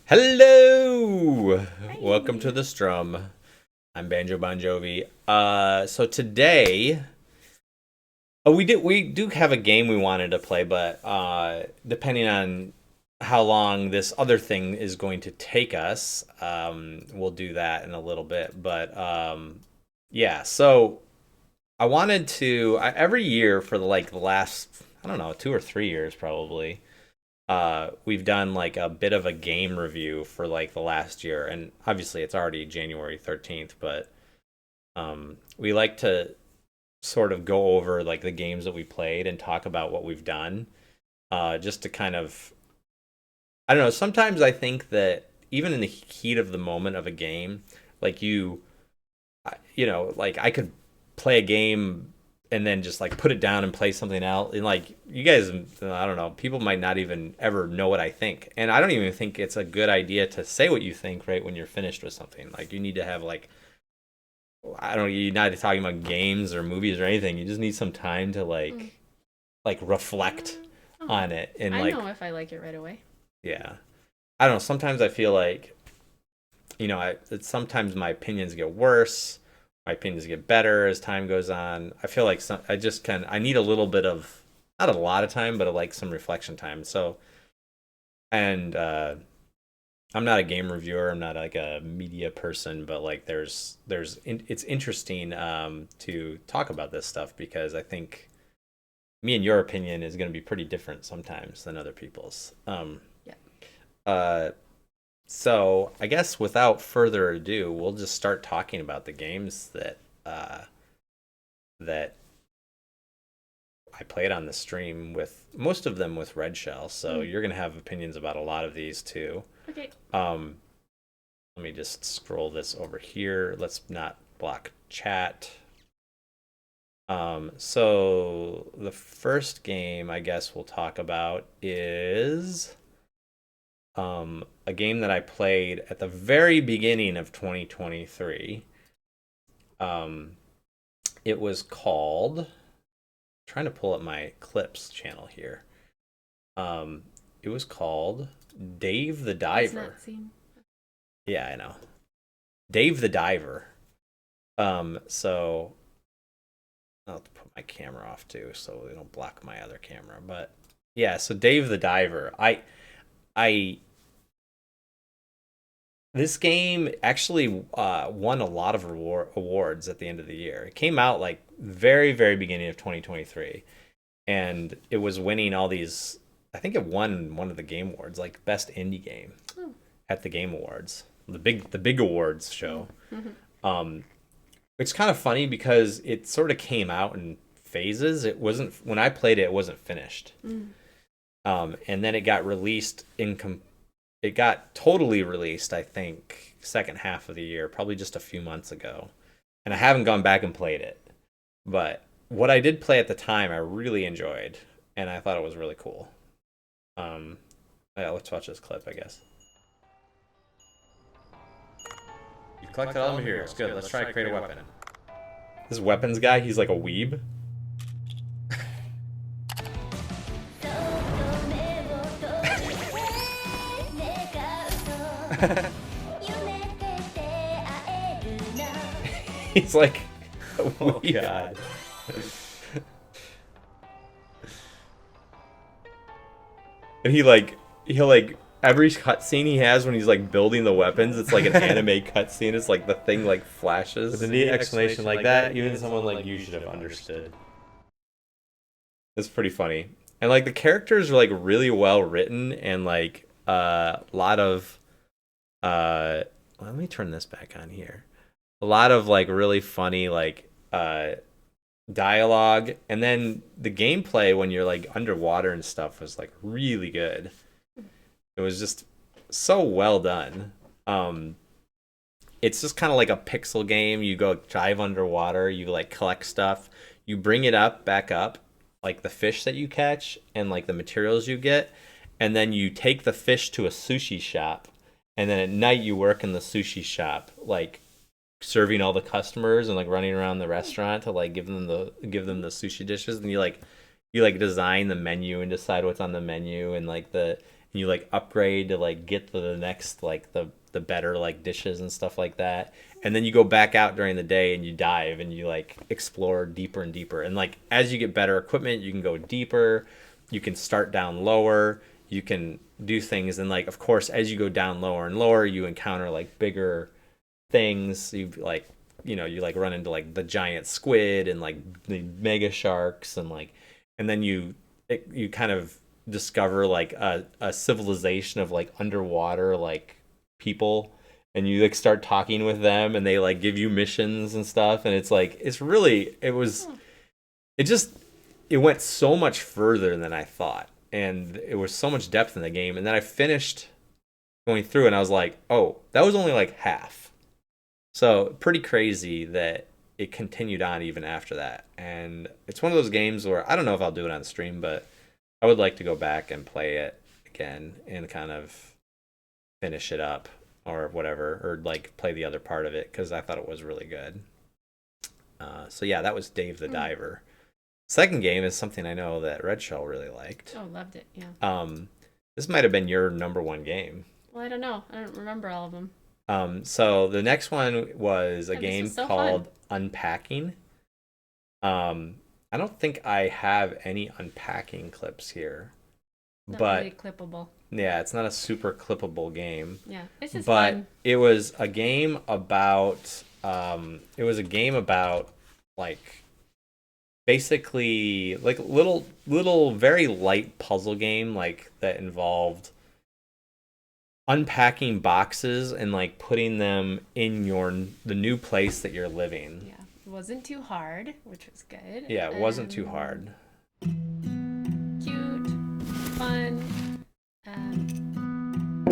Hello! Hi. Welcome to the Strum. I'm BanjoBonJovi. So today, we do have a game we wanted to play, but depending on how long this other thing is going to take us, we'll do that in a little bit. But yeah, so I wanted to every year for the last, I don't know, 2 or 3 years probably, we've done like a bit of a game review for like the last year, and obviously it's already January 13th, but we like to sort of go over like the games that we played and talk about what we've done, just to kind of, I don't know, sometimes I think that even in the heat of the moment of a game, like like I could play a game and then just like put it down and play something else. And like you guys, I don't know, people might not even ever know what I think. And I don't even think it's a good idea to say what you think right when you're finished with something. Like you need to have like, I don't know, you're not talking about games or movies or anything. You just need some time to Mm. like reflect Oh, on it and I like, know if I like it right away. yeah. I don't know, sometimes I feel like, sometimes my opinions get worse, my opinions get better as time goes on. I feel like I need a little bit of, not a lot of time, but like some reflection time. So, and I'm not a game reviewer, I'm not like a media person, but like it's interesting to talk about this stuff because I think me and your opinion is going to be pretty different sometimes than other people's. Yeah. Uh, So I guess without further ado, we'll just start talking about the games that I played on the stream, with most of them with Red Shell. So Mm. you're gonna have opinions about a lot of these too. Okay. Um, Let me just scroll this over here. Let's not block chat. So the first game I guess we'll talk about is a game that I played at the very beginning of 2023. Um, it was called. Trying to pull up my clips channel here. Um, it was called Dave the It's Diver. not seen. Yeah, I know. Dave the Diver. So I'll have to put my camera off too, so they don't block my other camera. But yeah, so Dave the Diver. I This game actually won a lot of awards at the end of the year. It came out like very, very beginning of 2023, and it was winning all these. I think it won one of the game awards, like best indie game Oh. at the Game Awards, the big awards show. Mm-hmm. Um, it's kind of funny because it sort of came out in phases. It wasn't when I played it, it wasn't finished. Mm. And then it got released it got totally released, I think, second half of the year, probably just a few months ago. And I haven't gone back and played it. But what I did play at the time, I really enjoyed, and I thought it was really cool. Um, yeah, let's watch this clip, I guess. You've collected all the materials. Good. Let's try to create a weapon. This weapons guy, he's like a weeb. He's like, oh god. And he'll like every cutscene he has when he's like building the weapons, it's like an anime cutscene. It's like the thing like flashes. With a neat explanation like that, even someone like you should have understood. It's pretty funny. And like the characters are like really well written and like a lot of let me turn this back on here. A lot of like really funny like dialogue, and then the gameplay when you're like underwater and stuff was like really good. It was just so well done. It's just kind of like a pixel game. You go dive underwater, you like collect stuff, you bring it up back up, like the fish that you catch and like the materials you get, and then you take the fish to a sushi shop, and then at night you work in the sushi shop, like serving all the customers and like running around the restaurant to like give them the sushi dishes, and you like design the menu and decide what's on the menu, and like and you like upgrade to like get to the next like the better like dishes and stuff like that. And then you go back out during the day and you dive and you like explore deeper and deeper. And like as you get better equipment, you can go deeper. You can start down lower. You can do things, and like of course as you go down lower and lower, you encounter like bigger things. You like you like run into like the giant squid and like the mega sharks and like and then you kind of discover like a civilization of like underwater like people, and you like start talking with them and they like give you missions and stuff, and it's like it just it went so much further than I thought, and it was so much depth in the game. And then I finished going through and I was like, oh, that was only like half. So pretty crazy that it continued on even after that. And it's one of those games where I don't know if I'll do it on stream, but I would like to go back and play it again and kind of finish it up or whatever, or like play the other part of it because I thought it was really good. So yeah, that was Dave the Diver. Second game is something I know that Red Shell really liked. Oh, loved it. Yeah. This might have been your number one game. Well, I don't know. I don't remember all of them. So the next one was a game so called fun. Unpacking. I don't think I have any unpacking clips here, Not but really clippable. yeah, it's not a super clippable game. Yeah, it's just But fun. it was a game about like basically like little very light puzzle game like that involved unpacking boxes and like putting them in the new place that you're living. Yeah, it wasn't too hard, which was good. Yeah, it wasn't too hard. Cute, fun,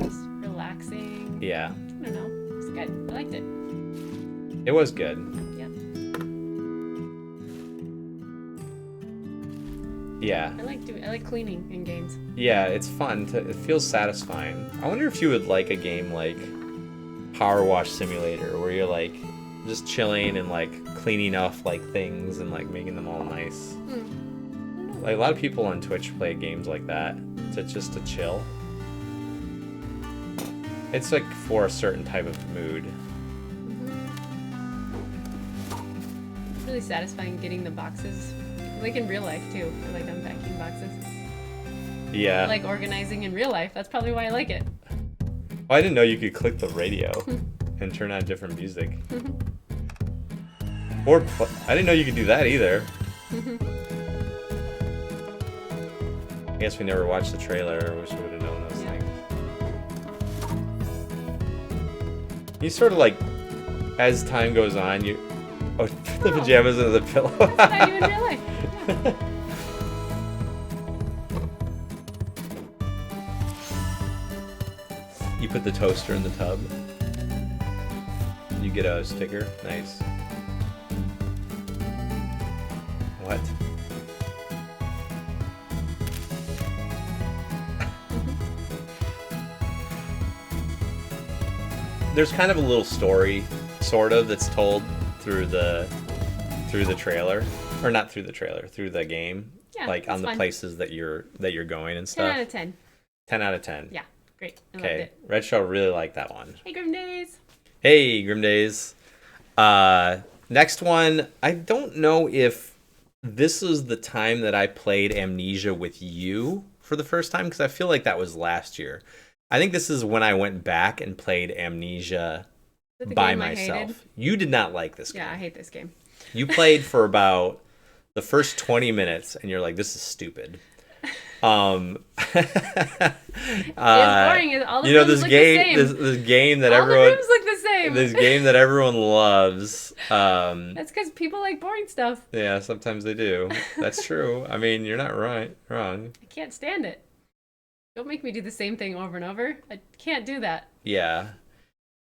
just relaxing. Yeah, I don't know. It's good. I liked it. it was good. Yeah. Yeah. I like cleaning in games. Yeah, it's fun. It feels satisfying. I wonder if you would like a game like Power Wash Simulator, where you're like just chilling and like cleaning off like things and like making them all nice. Like a lot of people on Twitch play games like that to chill. It's like for a certain type of mood. It's really satisfying getting the boxes. Like in real life too. I like unpacking boxes. Yeah. I like organizing in real life. That's probably why I like it. Oh, I didn't know you could click the radio and turn on different music. I didn't know you could do that either. I guess we never watched the trailer. I wish we would have known those things. You sort of like, as time goes on, the pajamas under the pillow. That's what I do in real life. Yeah. You put the toaster in the tub. You get a sticker. Nice. What? There's kind of a little story, sort of, that's told through the trailer, or not through the trailer, through the game. Yeah, like on the fun. places that you're going and 10 stuff. out of 10. 10 out of 10. Yeah, great. I loved Okay, it. Red Shell really liked that one. Hey, Grim Days. Hey, Grim Days. Next one, I don't know if this is the time that I played Amnesia with you for the first time, because I feel like that was last year. I think this is when I went back and played Amnesia Is it the by game I hated? myself. You did not like this game. Yeah, I hate this game. You played for about the first 20 minutes and you're like, this is stupid. It's boring. All the rooms this look game, the same. this game that All everyone, the rooms look the same. this game that everyone loves. That's because people like boring stuff. Yeah, sometimes they do. That's true. I mean, you're not wrong. I can't stand it. Don't make me do the same thing over and over. I can't do that. Yeah.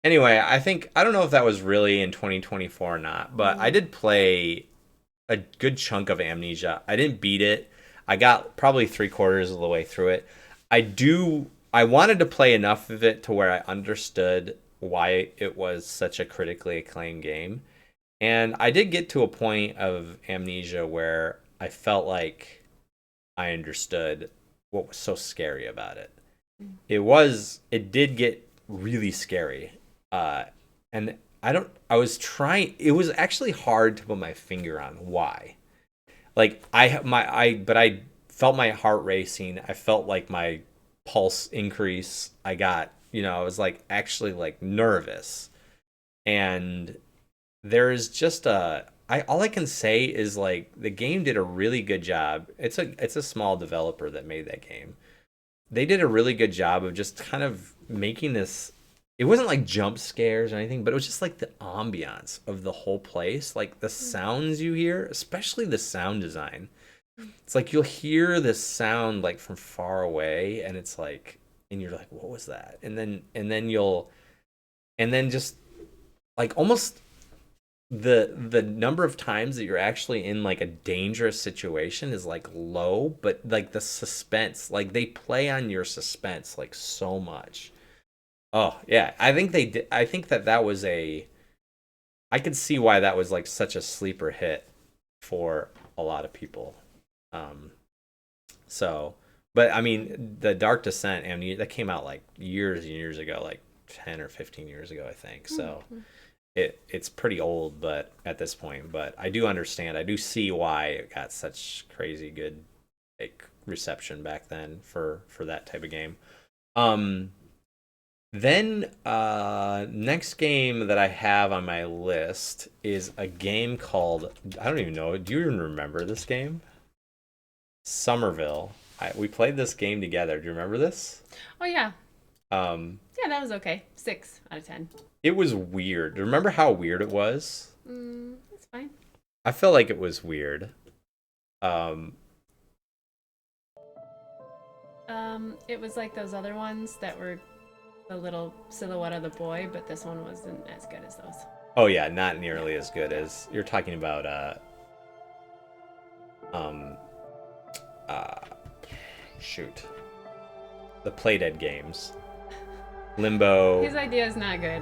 Anyway, I don't know if that was really in 2024 or not, but I did play a good chunk of Amnesia. I didn't beat it. I got probably 3/4 of the way through it. I wanted to play enough of it to where I understood why it was such a critically acclaimed game. And I did get to a point of Amnesia where I felt like I understood what was so scary about it. it did get really scary. And I was trying, it was actually hard to put my finger on why. Like but I felt my heart racing. I felt like my pulse increase. I got, I was like actually like nervous. And there is just all I can say is like the game did a really good job. It's a small developer that made that game. They did a really good job of just kind of making this. It wasn't like jump scares or anything, but it was just like the ambiance of the whole place, like the sounds you hear, especially the sound design. It's like you'll hear this sound like from far away, and it's like, and you're like, what was that? And then just like almost the number of times that you're actually in like a dangerous situation is like low, but like the suspense, like they play on your suspense like so much. Oh yeah, I think they did. I think that was I could see why that was like such a sleeper hit for a lot of people. Um, so, but I mean, the Dark Descent, I mean, that came out like years and years ago, like 10 or 15 years ago, I think. So it's pretty old, but at this point, but I do understand. I do see why it got such crazy good like reception back then for that type of game. Um, then next game that I have on my list is a game called, I don't even know. Do you even remember this game? Somerville. We played this game together. Do you remember this? Oh yeah. Yeah, that was okay. 6 out of 10. It was weird. Do you remember how weird it was? It's fine. I felt like it was weird. It was like those other ones that were the little silhouette of the boy, but this one wasn't as good as those. Oh yeah, not nearly as good as you're talking about. Shoot, the Playdead games, Limbo. His idea is not good.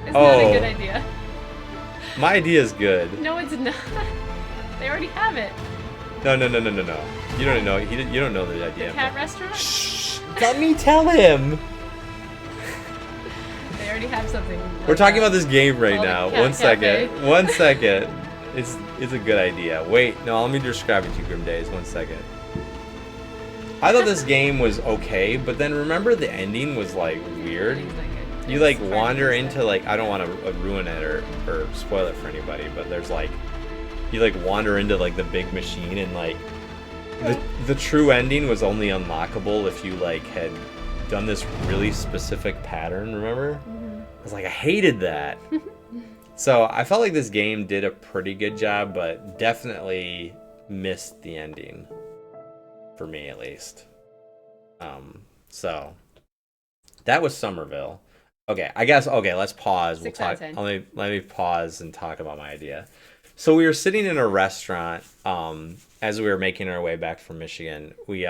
It's not a good idea. My idea is good. No, it's not. They already have it. No. You don't know. You don't know the idea. The cat restaurant? Shh. Let me tell him. They already have something. We're talking about this game right now. Cat One Cafe. second. One second. It's a good idea. Wait, no, let me describe it to you, Grim Days. 1 second. I thought this game was okay, but then remember the ending was like weird. You like wander into like, I don't want to ruin it or spoil it for anybody, but there's like, you like wander into like the big machine, and like the true ending was only unlockable if you like had done this really specific pattern, remember? I was like, I hated that. So I felt like this game did a pretty good job, but definitely missed the ending. For me, at least. So that was Somerville. Okay, I guess. Okay, let's pause. We'll talk. Let me pause and talk about my idea. So we were sitting in a restaurant. As we were making our way back from Michigan, we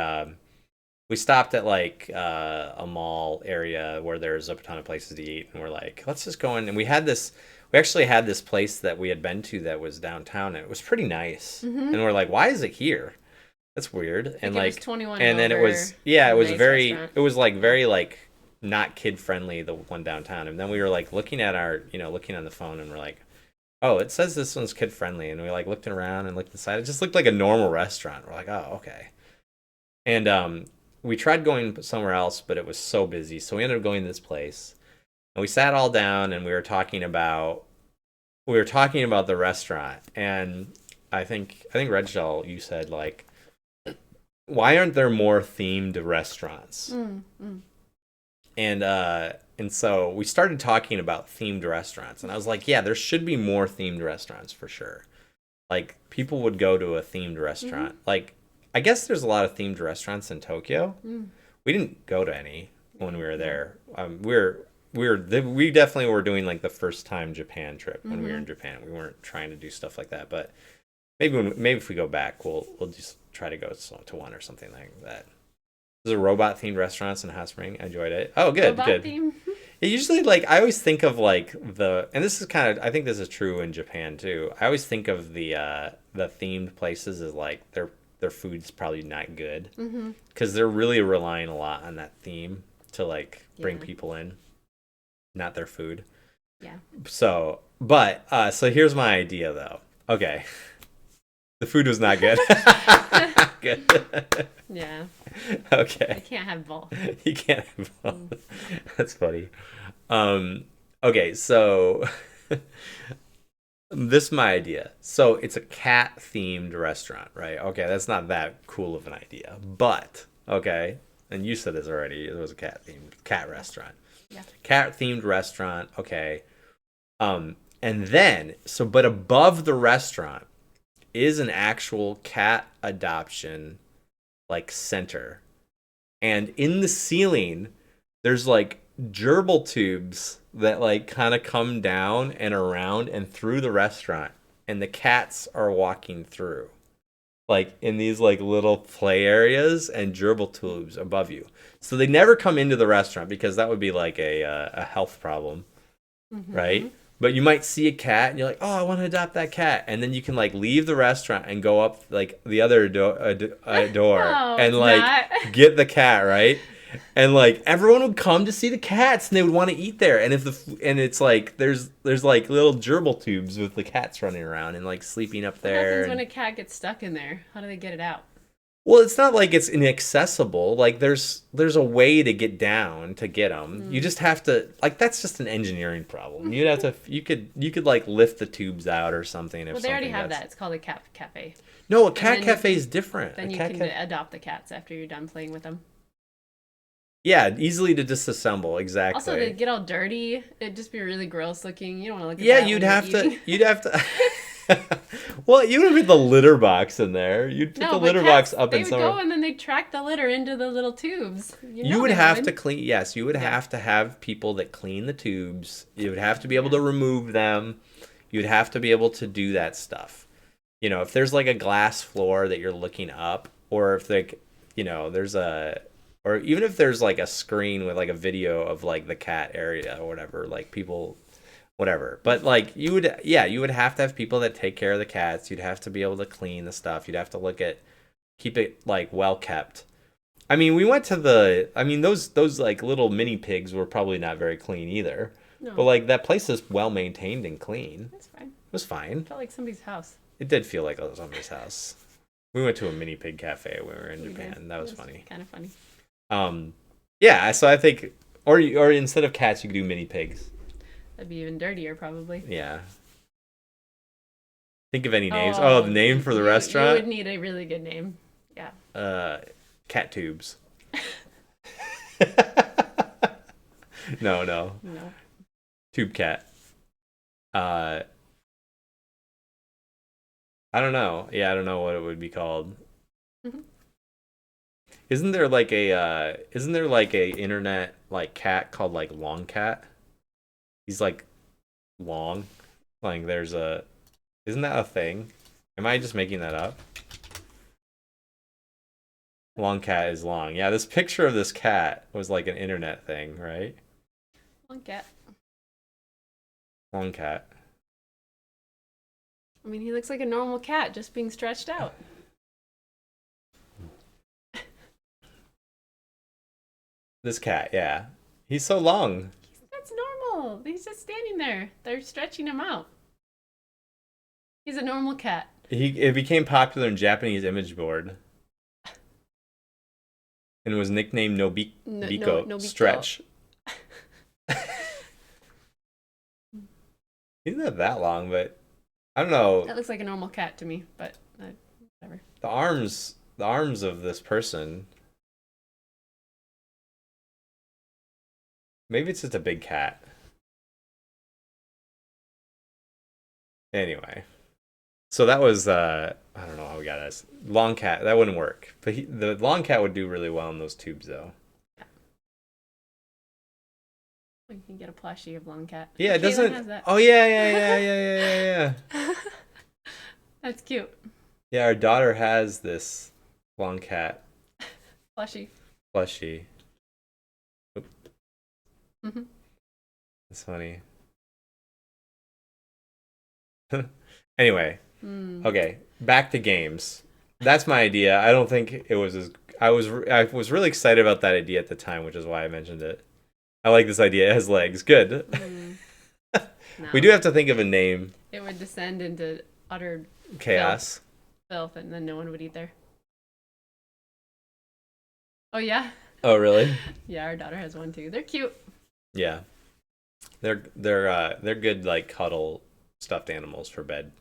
stopped at like a mall area where there's a ton of places to eat, and we're like, let's just go in. And we actually had this place that we had been to that was downtown, and it was pretty nice. And we're like, why is it here? That's weird. And like, it was 21 and then it was, it was very, restaurant. It was like very like not kid friendly, the one downtown. And then we were like looking at looking on the phone, and we're like, oh, it says this one's kid friendly. And we like looked around and looked inside. It just looked like a normal restaurant. We're like, oh, okay. And we tried going somewhere else, but it was so busy. So we ended up going to this place, and we sat all down, and we were talking about the restaurant. And I think Reginald, you said like, why aren't there more themed restaurants? And so we started talking about themed restaurants, and I was like, yeah, there should be more themed restaurants for sure. Like people would go to a themed restaurant. Like I guess there's a lot of themed restaurants in Tokyo. We didn't go to any when we were there. We definitely were doing like the first time Japan trip when we were in Japan. We weren't trying to do stuff like that, but maybe if we go back, we'll just try to go to one or something like that. There's a robot themed restaurants in Hot Spring. I enjoyed it. Oh, good, robot good. Theme? It usually like I always think of like and this is kind of, I think this is true in Japan too. I always think of the themed places as like they're their food's probably not good Mm-hmm. because they're really relying a lot on that theme to like bring Yeah. people in, not their food. Yeah. So, but so here's my idea though. Okay, the food was not good. Good. Yeah. Okay. I can't have both. You can't have both. That's funny. Okay, so this is my idea. So it's a cat themed restaurant, right? Okay, that's not that cool of an idea. But okay, and you said this already, it was a cat restaurant. Yeah. Cat themed restaurant, okay. And then but above the restaurant is an actual cat adoption like center. And in the ceiling, there's like gerbil tubes that like kind of come down and around and through the restaurant, and the cats are walking through, like in these like little play areas and gerbil tubes above you. So they never come into the restaurant because that would be like a health problem, Mm-hmm. right? But you might see a cat and you're like, oh, I want to adopt that cat, and then you can like leave the restaurant and go up like the other door No, and it's like not. get the cat, right? And like everyone would come to see the cats and they would want to eat there. And it's like there's like little gerbil tubes with the cats running around and like sleeping up What there. happens when a cat gets stuck in there? How do they get it out? Well, it's not like it's inaccessible. Like there's a way to get down to get them. You just have to like that's just an engineering problem. You'd have to you could like lift the tubes out or something. If Well, they already something have gets- that. It's called a cat cafe. No, a cat then cafe is different. Then A you cat can adopt the cats after you're done playing with them. Yeah, easily to disassemble. Exactly. Also, they get all dirty. It'd just be really gross looking. You don't want to look at Yeah, that you'd when have you're to. eating. You'd have to. Well, you would put the litter box in there. You'd put No, the but litter cats, box up they in would somewhere. go and then they track the litter into the little tubes. You would they have to clean. Yes, you would Yeah. have to have people that clean the tubes. You would have to be able to remove them. You'd have to be able to do that stuff. You know, if there's like a glass floor that you're looking up, or if like, there's or even if there's like a screen with like a video of like the cat area or whatever, like people, whatever. But like you would have to have people that take care of the cats. You'd have to be able to clean the stuff. You'd have to keep it like well kept. I mean, we went to those like little mini pigs were probably not very clean either. No, But like that place is well maintained and clean. that's fine. It was fine. It felt like somebody's house. It did feel like it was somebody's house. We went to a mini pig cafe when we were in We Japan. did. That was It funny. Kind of funny. Yeah. So I think, or instead of cats, you could do mini pigs. That'd be even dirtier, probably. Yeah. Think of any names. Oh, the name for the You restaurant. would need a really good name. Yeah. Cat tubes. No. No. Tube cat. I don't know. Yeah, I don't know what it would be called. Mhm. Isn't there like a internet like cat called like Long Cat? He's like long. Like isn't that a thing? Am I just making that up? Long cat is long. Yeah, this picture of this cat was like an internet thing, right? Long cat. Long cat. I mean, he looks like a normal cat just being stretched out. This cat, yeah. He's so long. That's normal. He's just standing there. They're stretching him out. He's a normal cat. It became popular in Japanese image board. And was nicknamed Nobiko, Nobiko. Stretch. He's not that long, but I don't know. That looks like a normal cat to me, but whatever. The arms of this person. Maybe it's just a big cat. Anyway. So that was I don't know how we got this. Long cat, that wouldn't work. But the long cat would do really well in those tubes though. You can get a plushie of long cat. Yeah, it Caitlin doesn't. has that. Oh yeah. That's cute. Yeah, our daughter has this long cat Plushie. plushie. Mm-hmm. That's funny. Anyway, okay, back to games. That's my idea. I don't think it was as I was really excited about that idea at the time, which is why I mentioned it. I like this idea. It has legs. Good. No. We do have to think of a name. It would descend into utter Chaos. filth, and then no one would eat there. Oh yeah, Oh really? yeah. Our daughter has one too. They're cute. Yeah. They're good like cuddle stuffed animals for bed.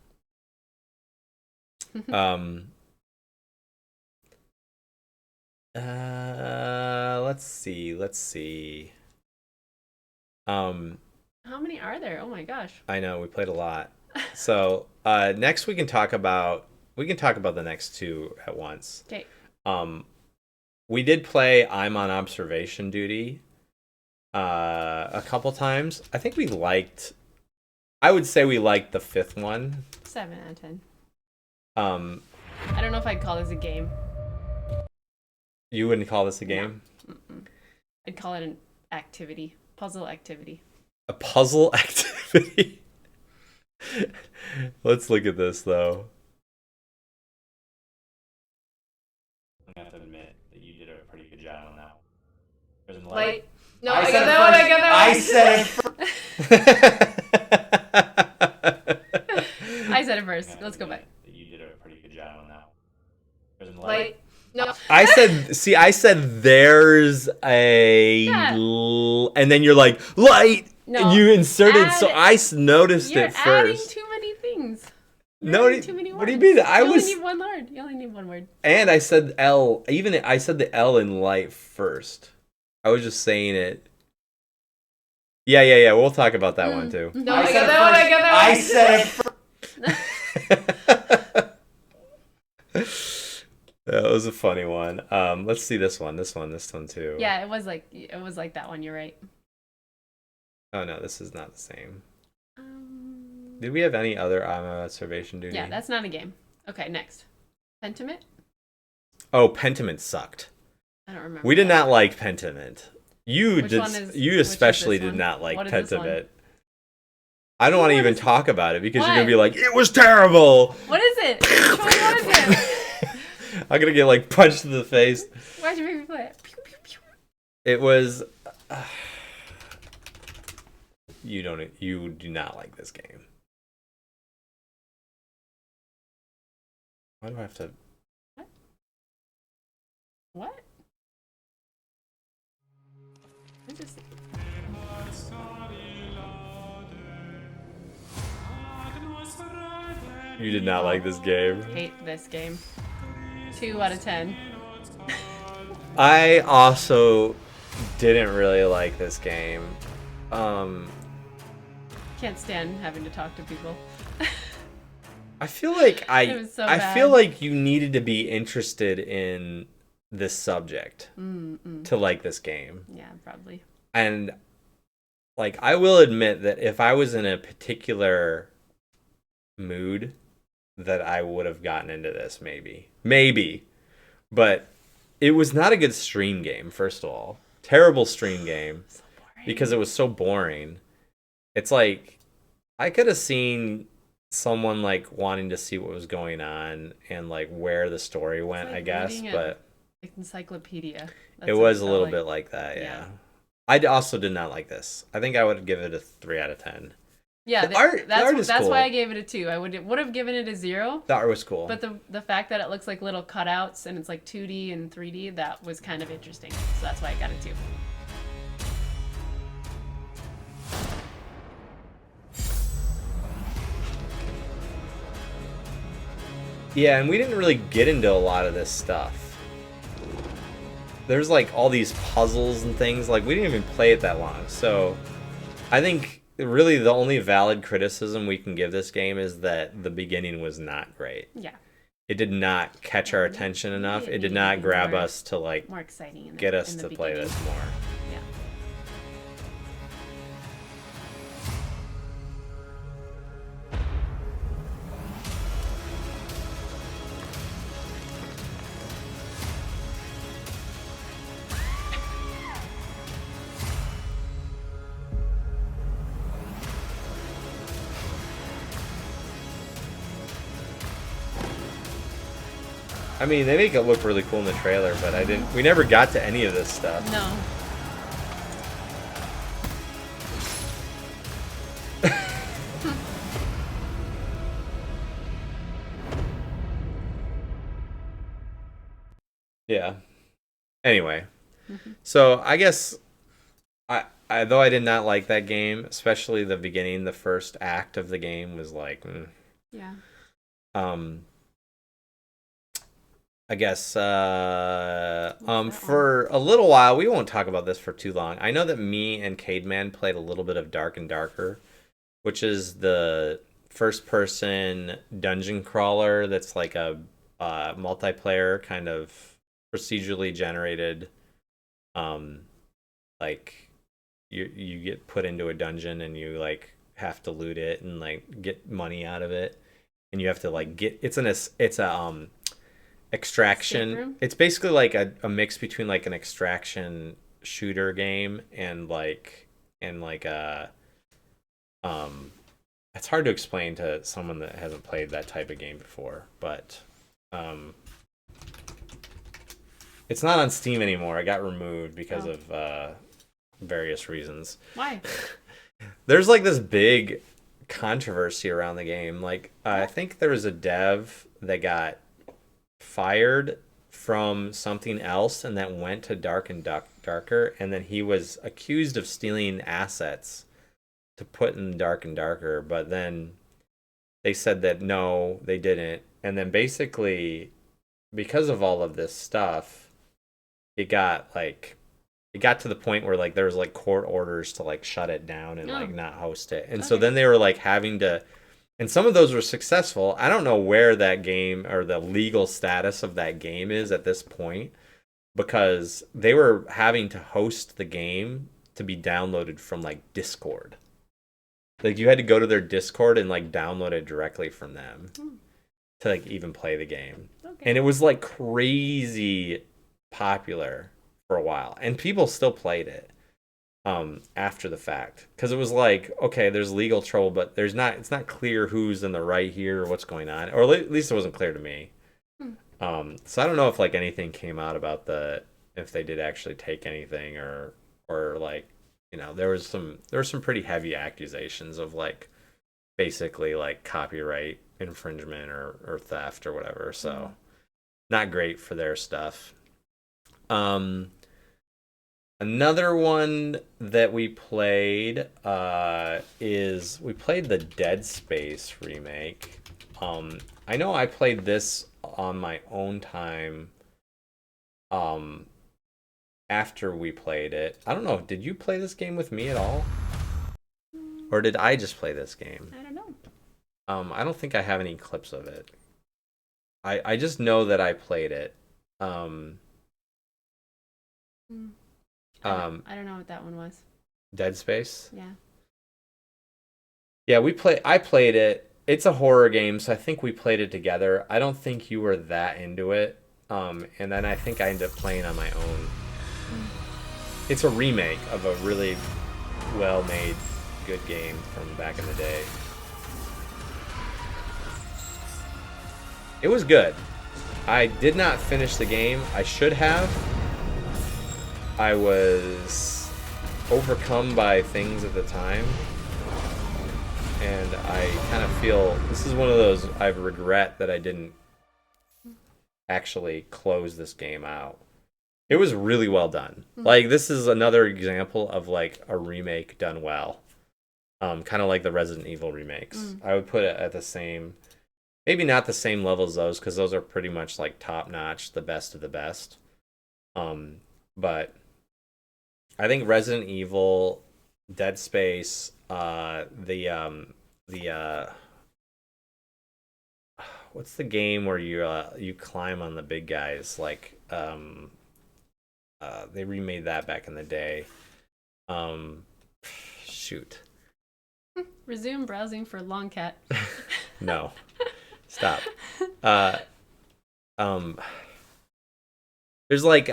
Let's see. How many are there? Oh my gosh. I know we played a lot. So next we can talk about the next two at once. Okay. We did play I'm on observation duty a couple times. I would say we liked the fifth one. 7 out of 10. I don't know if I'd call this a game. You wouldn't call this a game? No. I'd call it an activity. Puzzle activity. A puzzle activity? Let's look at this, though. I'm going to have to admit that you did a pretty good job on that one. There's an light. No, I got that one. I got that one. I said it first. I said it first. Let's go back. You did a pretty good job on that one. There's an light. No. I said there's a and then you're like light. No. You inserted so I noticed it first. You're adding too many things. Too many words. What do you mean? You only need one word. You only need one word. And I said L. I said the L in light first. I was just saying it. Yeah. We'll talk about that one too. No, I got that one. I got that one. I said it first. That was a funny one. Let's see this one too. Yeah, it was like that one. You're right. Oh no, this is not the same. Did we have any other observation duty? Yeah, that's not a game. Okay, next. Pentiment? Oh, Pentiment sucked. I don't remember. We did not like Pentiment. You especially did one? not like What is this Pentiment. one? I don't want to even talk about it because you're gonna be like, it was terrible. What is it? Which one was it? I'm gonna get like punched in the face. Why'd you make me play it? Pew, pew, pew. It was. You do not like this game. Why do I have to? What? I just. You did not like this game. Hate this game. 2 out of 10. I also didn't really like this game. Can't stand having to talk to people. I feel like It was so I feel bad. like you needed to be interested in this subject to like this game. Yeah, probably. And like I will admit that if I was in a particular mood that I would have gotten into this maybe. But it was not a good stream game, first of all. Terrible stream game So boring. because it was so boring. It's like I could have seen someone like wanting to see what was going on and like where the story went, like I guess, reading but encyclopedia. it was a little bit like that, yeah. I also did not like this. I think I would give it a 3 out of 10. Yeah, The art is that's cool. why I gave it a 2. I would have given it a 0. The art was cool. But the fact that it looks like little cutouts and it's like 2D and 3D, that was kind of interesting. So that's why I got a 2. Yeah, and we didn't really get into a lot of this stuff. There's like all these puzzles and things. Like we didn't even play it that long. So I think really the only valid criticism we can give this game is that the beginning was not great. Yeah. It did not catch our attention enough. It did not grab us to like More exciting. get us to play this more. Yeah. I mean, they make it look really cool in the trailer, but we never got to any of this stuff. No. Yeah. Anyway, so I guess though I did not like that game, especially the beginning, the first act of the game was like, Yeah. I guess for a little while, we won't talk about this for too long. I know that me and Cademan played a little bit of Dark and Darker, which is the first person dungeon crawler that's like a multiplayer kind of procedurally generated, like you get put into a dungeon and you like have to loot it and like get money out of it, and you have to like get it's a extraction. It's basically like a mix between like an extraction shooter game and like a it's hard to explain to someone that hasn't played that type of game before, but it's not on Steam anymore. I got removed because of various reasons. Why? There's like this big controversy around the game. Like I think there was a dev that got fired from something else and then went to Dark and Darker, and then he was accused of stealing assets to put in Dark and Darker, but then they said that no, they didn't. And then basically because of all of this stuff, it got to the point where like there was like court orders to like shut it down and like not host it. And so then they were like having to, and some of those were successful. I don't know where that game or the legal status of that game is at this point, because they were having to host the game to be downloaded from like Discord. Like you had to go to their Discord and like download it directly from them to like even play the game. Okay. And it was like crazy popular for a while, and people still played it after the fact, because it was like, okay, there's legal trouble, but it's not clear who's in the right here or what's going on, or at least it wasn't clear to me. So I don't know if like anything came out about if they did actually take anything, or like, you know, there was some pretty heavy accusations of like basically like copyright infringement or theft or whatever, so not great for their stuff. Another one that we played is we played the Dead Space remake. I know I played this on my own time after we played it. I don't know, did you play this game with me at all? Or did I just play this game? I don't know. I don't think I have any clips of it. I just know that I played it. I don't know what that one was. Dead Space? Yeah. Yeah, I played it. It's a horror game, so I think we played it together. I don't think you were that into it. And then I think I ended up playing on my own. It's a remake of a really well-made, good game from back in the day. It was good. I did not finish the game. I should have. I was overcome by things at the time, and I kind of feel this is one of those I regret that I didn't actually close this game out. It was really well done. Like, this is another example of like a remake done well, kind of like the Resident Evil remakes. I would put it at the same, maybe not the same level as those, because those are pretty much like top notch, the best of the best. But I think Resident Evil, Dead Space, the what's the game where you climb on the big guys? Like they remade that back in the day. Shoot. Resume browsing for Longcat. No. Stop. There's like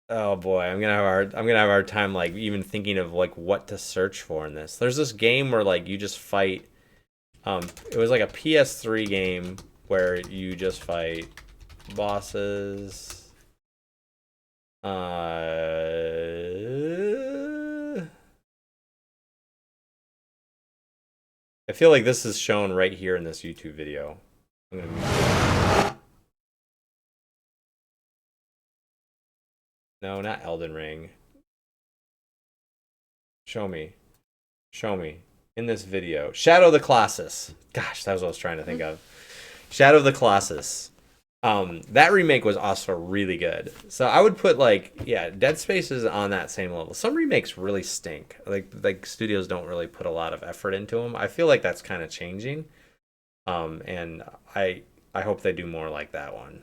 oh boy, I'm gonna have a hard time like even thinking of like what to search for in this. There's this game where like you just fight. It was like a PS3 game where you just fight bosses. I feel like this is shown right here in this YouTube video. I'm gonna... No, not Elden Ring. Show me. Show me. In this video. Shadow of the Colossus. Gosh, that was what I was trying to think of. Shadow of the Colossus. That remake was also really good. So I would put like, yeah, Dead Space is on that same level. Some remakes really stink. Like studios don't really put a lot of effort into them. I feel like that's kind of changing. And I hope they do more like that one.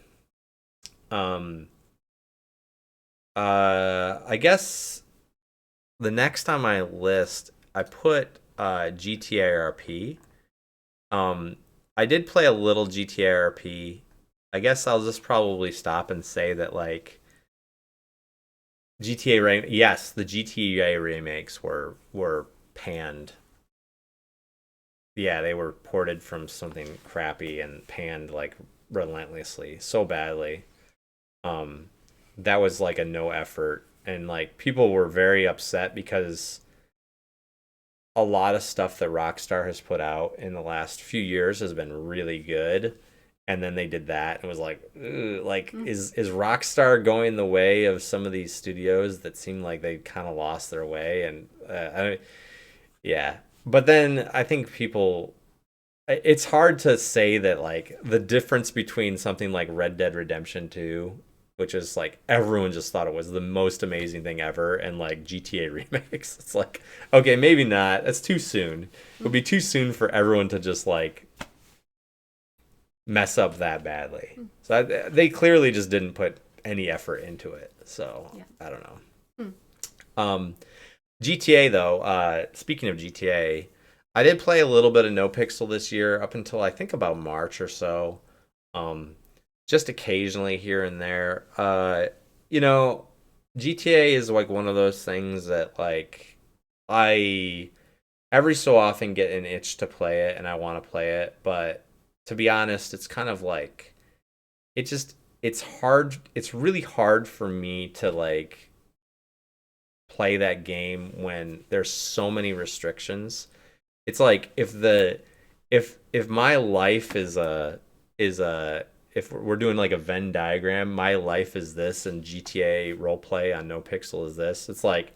I guess the next on my list, I put GTA RP. I did play a little GTA RP. I guess I'll just probably stop and say that like yes, the GTA remakes were panned. Yeah, they were ported from something crappy and panned like relentlessly, so badly. That was like a no effort, and like people were very upset because a lot of stuff that Rockstar has put out in the last few years has been really good, and then they did that and it was like, ugh, like is Rockstar going the way of some of these studios that seem like they kind of lost their way? And yeah, but then I think people, it's hard to say that like the difference between something like Red Dead Redemption 2, which is like everyone just thought it was the most amazing thing ever, and like GTA remakes, it's like, okay, maybe not. It's too soon. It would be too soon for everyone to just like mess up that badly. So they clearly just didn't put any effort into it. So yeah. I don't know. GTA though, speaking of GTA, I did play a little bit of No Pixel this year up until I think about March or so. Just occasionally here and there. You know, GTA is like one of those things that like I every so often get an itch to play it and I want to play it, but to be honest, it's kind of like it's hard. It's really hard for me to like play that game when there's so many restrictions. It's like if my life is a if we're doing like a Venn diagram, my life is this and GTA roleplay on No Pixel is this. It's like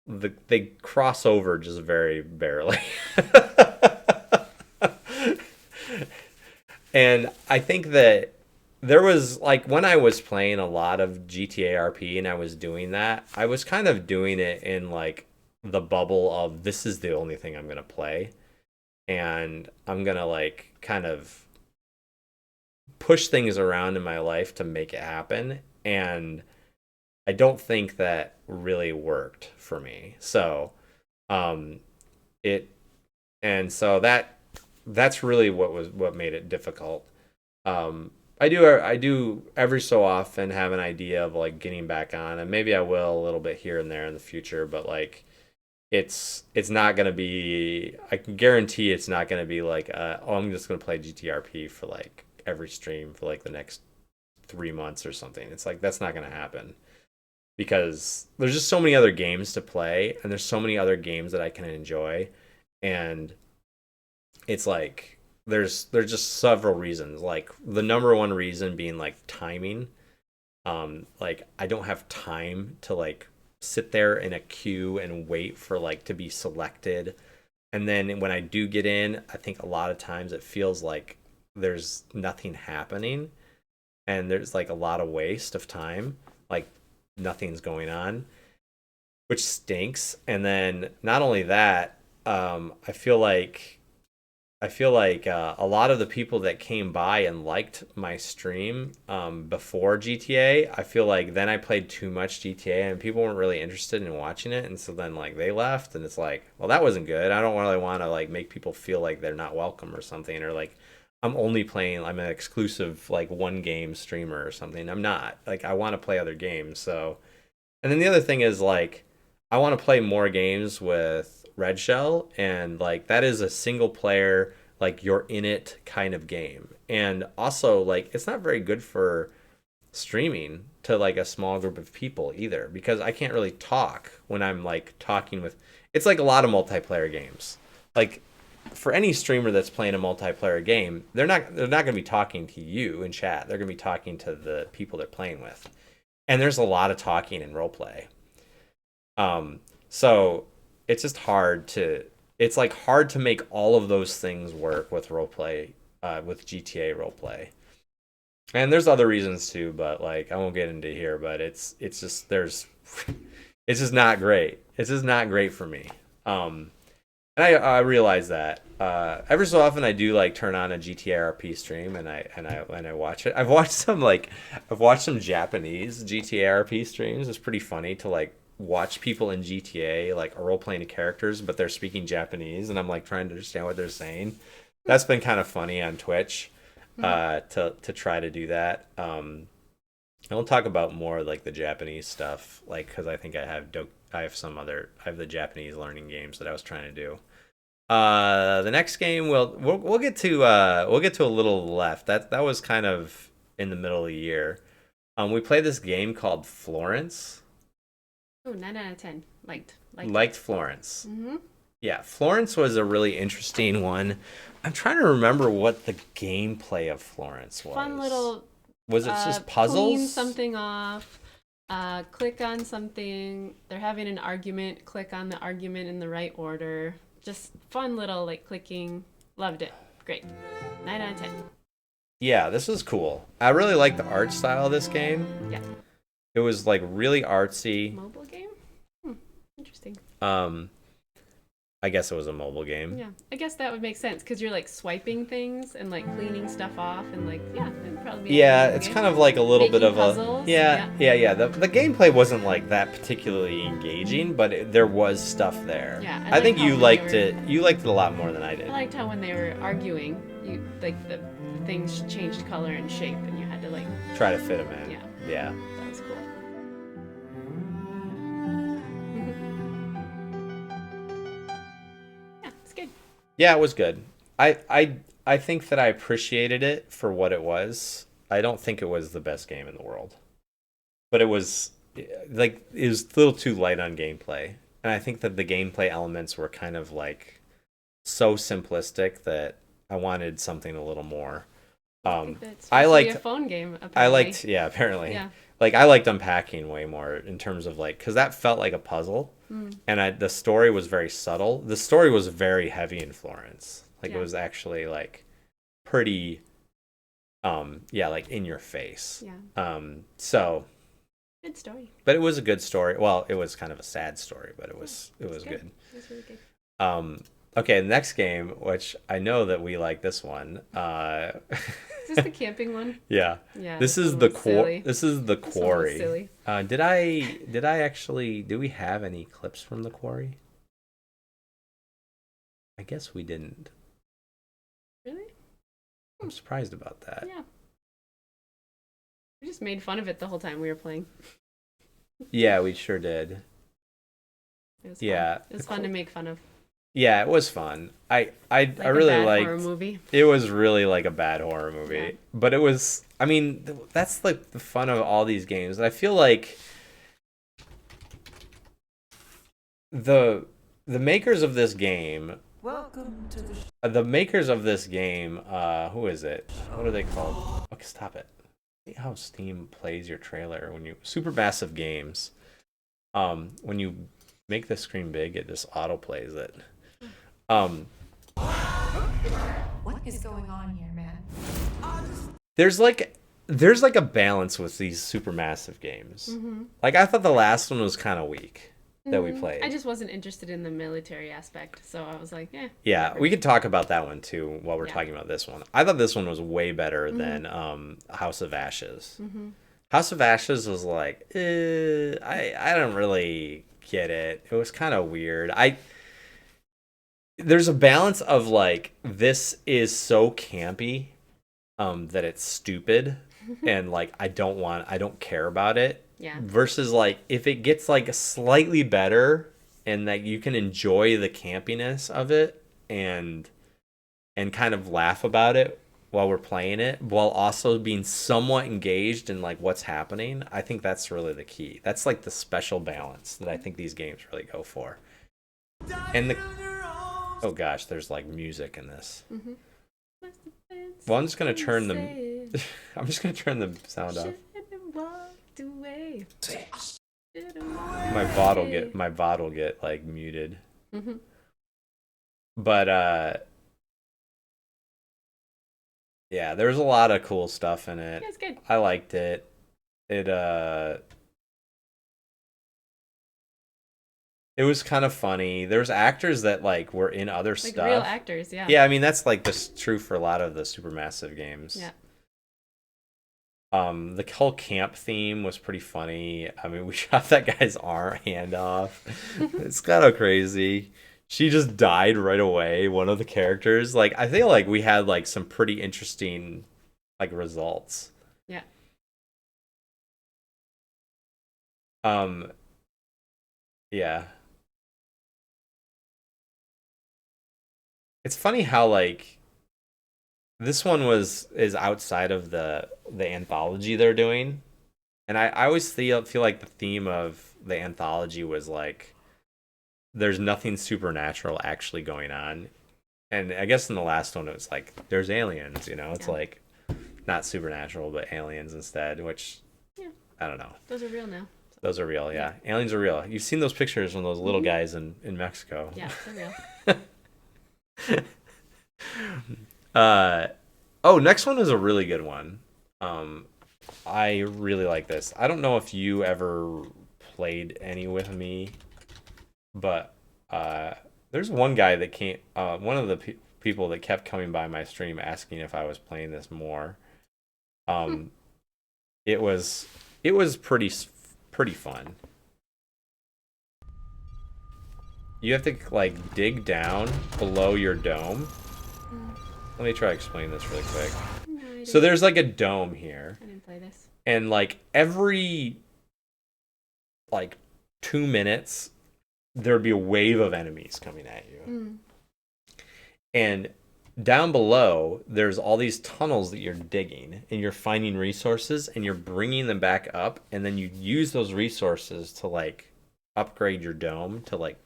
they cross over just very barely. And I think that there was like when I was playing a lot of GTA RP and I was doing that, I was kind of doing it in like the bubble of this is the only thing I'm going to play. And I'm going to like kind of push things around in my life to make it happen. And I don't think that really worked for me. So, that's really what made it difficult. I do every so often have an idea of like getting back on, and maybe I will a little bit here and there in the future, but like it's not gonna be. I can guarantee it's not gonna be like I'm just gonna play GTRP for like every stream for like the next 3 months or something. It's like that's not gonna happen because there's just so many other games to play, and there's so many other games that I can enjoy, and it's like there's just several reasons. Like the number one reason being like timing. Like I don't have time to like sit there in a queue and wait for like to be selected. And then when I do get in, I think a lot of times it feels like there's nothing happening and there's like a lot of waste of time. Like nothing's going on, which stinks. And then not only that, I feel like a lot of the people that came by and liked my stream before GTA, I feel like then I played too much GTA and people weren't really interested in watching it, and so then like they left, and it's like, well, that wasn't good. I don't really want to like make people feel like they're not welcome or something, or like I'm an exclusive like one game streamer or something. I'm not. Like I want to play other games. So, and then the other thing is like I want to play more games with Red Shell, and like that is a single player like you're in it kind of game. And also like it's not very good for streaming to like a small group of people either, because I can't really talk when I'm like talking with, it's like a lot of multiplayer games. Like for any streamer that's playing a multiplayer game, they're not going to be talking to you in chat. They're going to be talking to the people they're playing with. And there's a lot of talking in roleplay. So it's just it's like hard to make all of those things work with roleplay, with GTA roleplay. And there's other reasons too, but like I won't get into here, but it's just it's just not great. It's just not great for me. And I realize that. Every so often I do like turn on a GTA RP stream and I watch it. I've watched some Japanese GTA RP streams. It's pretty funny to like watch people in GTA like role playing characters, but they're speaking Japanese, and I'm like trying to understand what they're saying. That's been kind of funny on Twitch, to try to do that. And we'll talk about more like the Japanese stuff, like because I think I have the Japanese learning games that I was trying to do. The next game we'll get to a little left. That was kind of in the middle of the year. We played this game called Florence. Oh, 9 out of 10. Liked Florence. Mm-hmm. Yeah, Florence was a really interesting one. I'm trying to remember what the gameplay of Florence was. Fun little. Was it just puzzles? Clean something off. Click on something. They're having an argument. Click on the argument in the right order. Just fun little like clicking. Loved it. Great. 9 out of 10. Yeah, this was cool. I really like the art style of this game. Yeah. It was like really artsy. Mobile game? Interesting. I guess it was a mobile game. Yeah, I guess that would make sense because you're like swiping things and like cleaning stuff off and like it'd probably be. Yeah, it's kind of like a little bit of puzzles. Yeah. The gameplay wasn't like that particularly engaging, but there was stuff there. Yeah, I think you liked it. You liked it a lot more than I did. I liked how when they were arguing, you like the things changed color and shape, and you had to like try to fit them in. Yeah. That was cool. Yeah, it's good. Yeah, it was good. I think that I appreciated it for what it was. I don't think it was the best game in the world, but it was like it was a little too light on gameplay, and I think that the gameplay elements were kind of like so simplistic that I wanted something a little more. I liked a phone game. Apparently. Apparently. Yeah. Like I liked unpacking way more in terms of like, because that felt like a puzzle, and the story was very subtle. The story was very heavy in Florence. Like it was actually like pretty, like in your face. Yeah. So. Good story. But it was a good story. Well, it was kind of a sad story, but it was good. It was really good. Okay, the next game, which I know that we like this one. Is this the camping one? Yeah. Yeah. This is the quarry. This is the quarry. Silly. Did we have any clips from the quarry? I guess we didn't. Really? I'm surprised about that. Yeah. We just made fun of it the whole time we were playing. Yeah, we sure did. It was yeah. Fun. It was fun to make fun of. Yeah, it was fun. I Like really a bad liked. horror movie. It was really like a bad horror movie, Yeah. but it was. I mean, that's like the fun of all these games. And I feel like the makers of this game. Welcome to The makers of this game. Who is it? What are they called? Okay, stop it. See how Steam plays your trailer when you Supermassive Games. When you make the screen big, it just auto plays it. What is going on here, man? There's like a balance with these Supermassive games. Mm-hmm. Like I thought the last one was kind of weak that we played. I just wasn't interested in the military aspect, so I was like, Yeah, whatever. we could talk about that one too while we're talking about this one. I thought this one was way better than House of Ashes. Mm-hmm. House of Ashes was like, I don't really get it. It was kind of weird. There's a balance of like, this is so campy that it's stupid and like I don't care about it. Yeah. Versus like if it gets like slightly better and like you can enjoy the campiness of it and and kind of laugh about it while we're playing it, while also being somewhat engaged in like what's happening. I think that's really the key. That's like the special balance that I think these games really go for. And oh gosh, there's like music in this. Mm-hmm. Well, I'm just gonna turn the I'm just gonna turn the sound off. My VOD will get like muted. Mm-hmm. But yeah, there's a lot of cool stuff in it. Yeah, it's good. I liked it. It was kind of funny. There's actors that like were in other Like stuff. real actors, yeah. Yeah, I mean that's like this true for a lot of the Supermassive games. Yeah. The whole camp theme was pretty funny. I mean, we shot that guy's hand off. It's kind of crazy. She just died right away. One of the characters. Like, I feel like we had like some pretty interesting like results. Yeah. Yeah. It's funny how like this one is outside of the anthology they're doing. And I always feel like the theme of the anthology was like there's nothing supernatural actually going on. And I guess in the last one it was like there's aliens, you know? It's like not supernatural but aliens instead, which I don't know. Those are real now. Those are real, yeah. Aliens are real. You've seen those pictures from those little guys in Mexico. Yeah, they're real. Next one is a really good one. I really like this. I don't know if you ever played any with me, but there's one guy that came, one of the people that kept coming by my stream asking if I was playing this more. It was pretty fun. You have to like dig down below your dome. Let me try to explain this really quick. No, So there's like a dome here. I didn't play this. And like every like 2 minutes there'd be a wave of enemies coming at you. And down below there's all these tunnels that you're digging and you're finding resources and you're bringing them back up, and then you use those resources to like upgrade your dome to like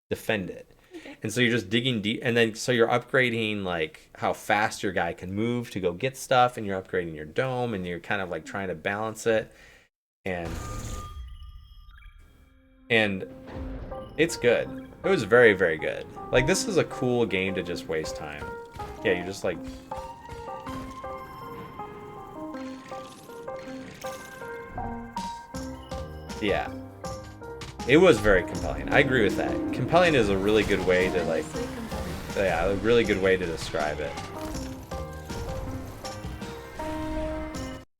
defend it. Okay. And so you're just digging deep, and then so you're upgrading like how fast your guy can move to go get stuff, and you're upgrading your dome, and you're kind of like trying to balance it, and it's good. It was very, very good. Like, this is a cool game to just waste time. Yeah, you just like yeah. It was very compelling. I agree with that. Compelling is a really good way to like, yeah, a really good way to describe it.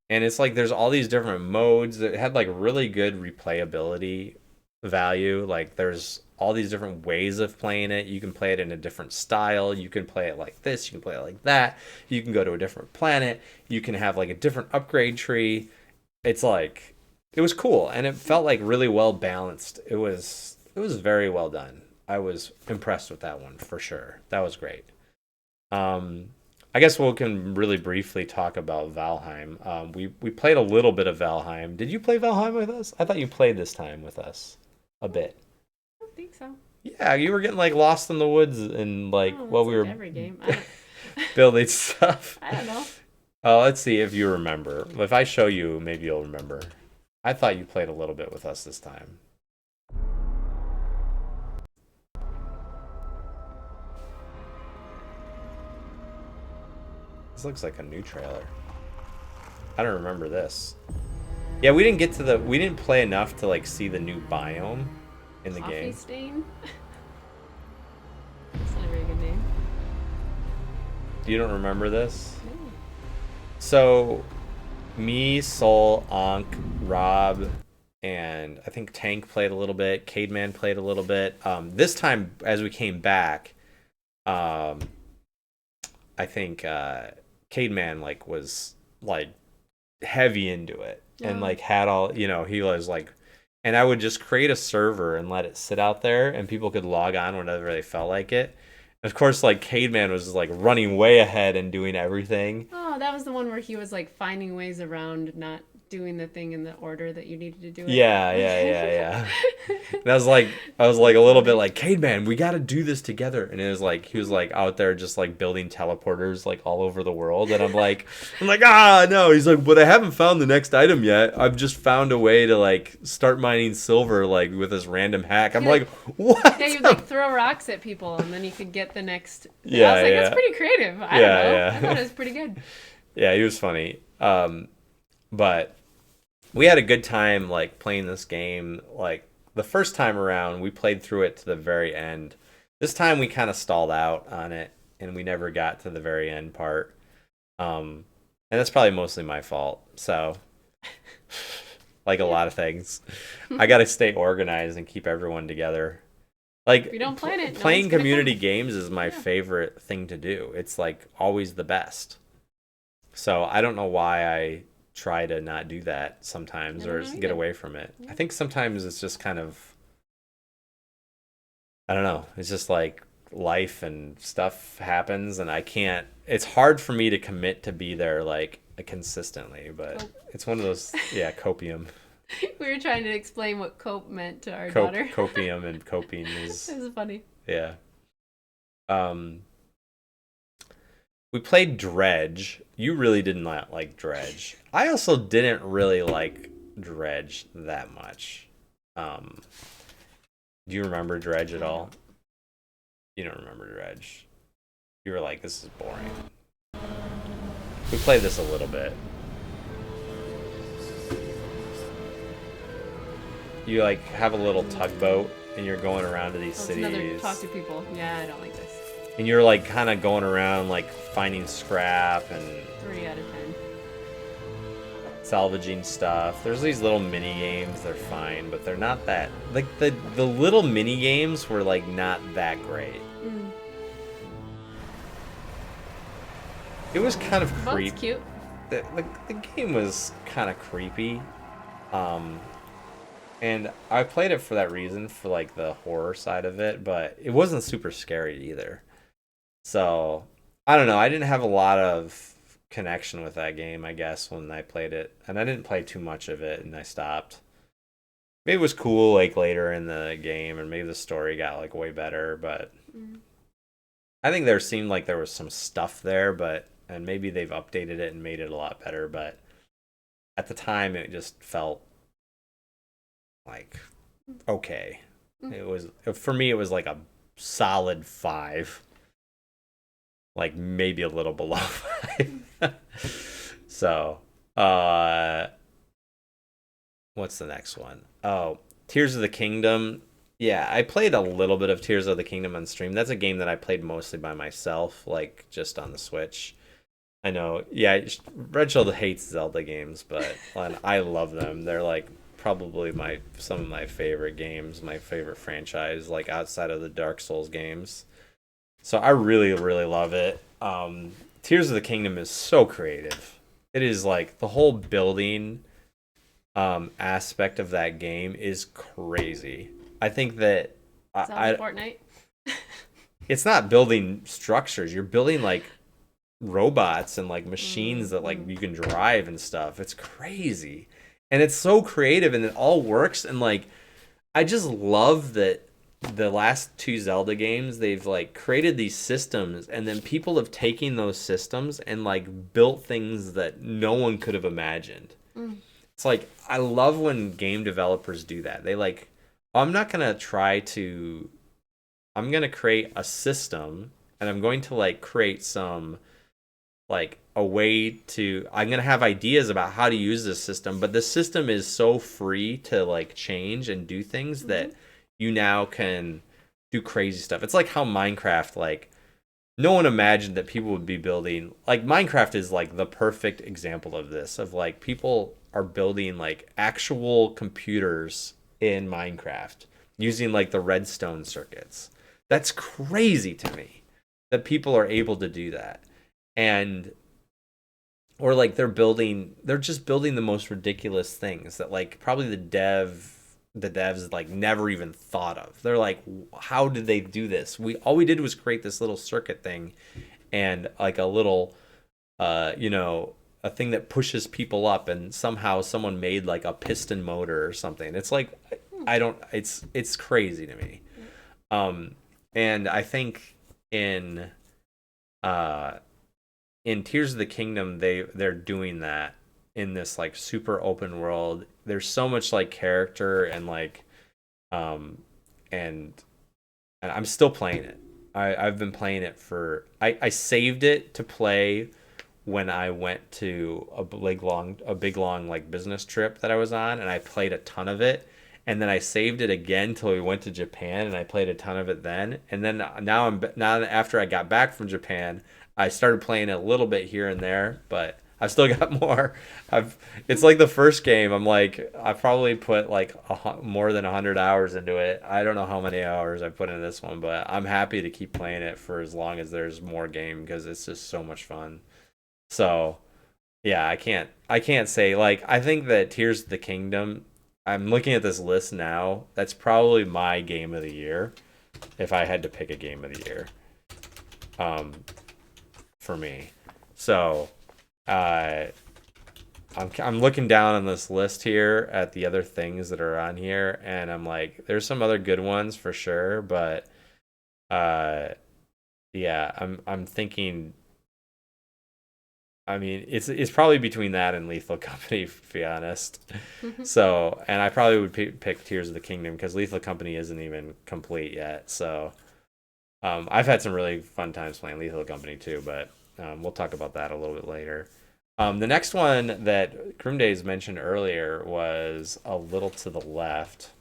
And it's like there's all these different modes that had like really good replayability value. Like there's all these different ways of playing it. You can play it in a different style. You can play it like this. You can play it like that. You can go to a different planet. You can have like a different upgrade tree. It's like, it was cool, and it felt like really well balanced. It was very well done. I was impressed with that one for sure. That was great. I guess we can really briefly talk about Valheim. We played a little bit of Valheim. Did you play Valheim with us? I thought you played this time with us a bit. I don't think so. Yeah, you were getting like lost in the woods and like while we were every game. building stuff. I don't know. Let's see if you remember. If I show you, maybe you'll remember. I thought you played a little bit with us this time. This looks like a new trailer. I don't remember this. Yeah, we didn't play enough to like see the new biome in the game. Stain? That's not a very good name. You don't remember this? No. So me, Sol, Ankh, Rob, and I think Tank played a little bit. Cademan played a little bit. This time, as we came back, I think Cademan like was like heavy into it and like had all, you know, he was like, and I would just create a server and let it sit out there, and people could log on whenever they felt like it. Of course, like Caveman was like running way ahead and doing everything. Oh, that was the one where he was like finding ways around not doing the thing in the order that you needed to do it. Yeah. And I was like a little bit like, Caveman, we got to do this together. And it was like he was like out there just like building teleporters like all over the world. And I'm like, ah, no. He's like, but I haven't found the next item yet. I've just found a way to like start mining silver like with this random hack. I'm like, what? Yeah, you like throw rocks at people and then you could get the next. Yeah, I was like, yeah. that's pretty creative. I don't know. I thought it was pretty good. Yeah, he was funny. But we had a good time like playing this game. Like the first time around, we played through it to the very end. This time we kind of stalled out on it, and we never got to the very end part. And that's probably mostly my fault. So, like a lot of things, I got to stay organized and keep everyone together. Like If you don't plan it, no playing one's gonna community come. games is my favorite thing to do. It's like always the best. So I don't know why I try to not do that sometimes I or don't know get either. away from it. I think sometimes it's just kind of, I don't know, it's just like life and stuff happens and I can't, it's hard for me to commit to be there like consistently, but Cope. it's one of those, yeah, copium. We were trying to explain what cope meant to our daughter. Copium and coping is, It was funny. yeah. We played Dredge. You really did not like Dredge. I also didn't really like Dredge that much. Do you remember Dredge at all? You don't remember Dredge. You were like, this is boring. We played this a little bit. You like have a little tugboat and you're going around to these Oh, it's cities. another talk to people. Yeah, I don't like this. And you're like kind of going around like finding scrap and 3 out of 10. salvaging stuff. There's these little mini games, they're fine, but they're not that like the little mini games were like not that great. Mm. It was kind of Well, creepy. it's cute. The game was kind of creepy. And I played it for that reason, for like the horror side of it, but it wasn't super scary either. So, I don't know, I didn't have a lot of connection with that game, I guess, when I played it. And I didn't play too much of it and I stopped. Maybe it was cool like later in the game and maybe the story got like way better, but I think there seemed like there was some stuff there, but and maybe they've updated it and made it a lot better, but at the time it just felt like okay. It was, for me it was like a solid 5. Like maybe a little below 5. So, what's the next one? Oh, Tears of the Kingdom. Yeah, I played a little bit of Tears of the Kingdom on stream. That's a game that I played mostly by myself, like just on the Switch. I know, yeah, Reginald hates Zelda games, but I love them. They're like probably some of my favorite games, my favorite franchise, like outside of the Dark Souls games. So I really, really love it. Tears of the Kingdom is so creative. It is like the whole building aspect of that game is crazy. I think that It's on Fortnite. it's not building structures. You're building like robots and like machines that like you can drive and stuff. It's crazy. And it's so creative and it all works. And like, I just love that the last 2 Zelda games, they've like created these systems and then people have taken those systems and like built things that no one could have imagined. It's like, I love when game developers do that. They like, I'm going to create a system and I'm going to like create some like a way to, I'm going to have ideas about how to use this system, but the system is so free to like change and do things that you now can do crazy stuff. It's like how Minecraft, like no one imagined that people would be building, like Minecraft is like the perfect example of this, of like people are building like actual computers in Minecraft using like the redstone circuits. That's crazy to me that people are able to do that. And or like they're just building the most ridiculous things that like probably the dev the devs like never even thought of. They're like, how did they do this? All we did was create this little circuit thing and like a little a thing that pushes people up, and somehow someone made like a piston motor or something. It's like it's crazy to me. And I think in Tears of the Kingdom they're doing that in this like super open world. There's so much like character and like and I'm still playing it. I've been playing it for I saved it to play when I went to a big long like business trip that I was on, and I played a ton of it. And then I saved it again till we went to Japan, and I played a ton of it then. And then now after I got back from Japan, I started playing it a little bit here and there, but I've still got more. It's like the first game. I'm like, I probably put like more than 100 hours into it. I don't know how many hours I put into this one, but I'm happy to keep playing it for as long as there's more game, because it's just so much fun. So, yeah, I can't say, like, I think that Tears of the Kingdom, I'm looking at this list now, that's probably my game of the year if I had to pick a game of the year for me. So, I'm looking down on this list here at the other things that are on here, and I'm like, there's some other good ones for sure, but yeah, I'm thinking, I mean, it's probably between that and Lethal Company, to be honest. So, and I probably would pick Tears of the Kingdom, because Lethal Company isn't even complete yet. So, I've had some really fun times playing Lethal Company too, but we'll talk about that a little bit later. The next one that Groomdays mentioned earlier was A Little to the Left,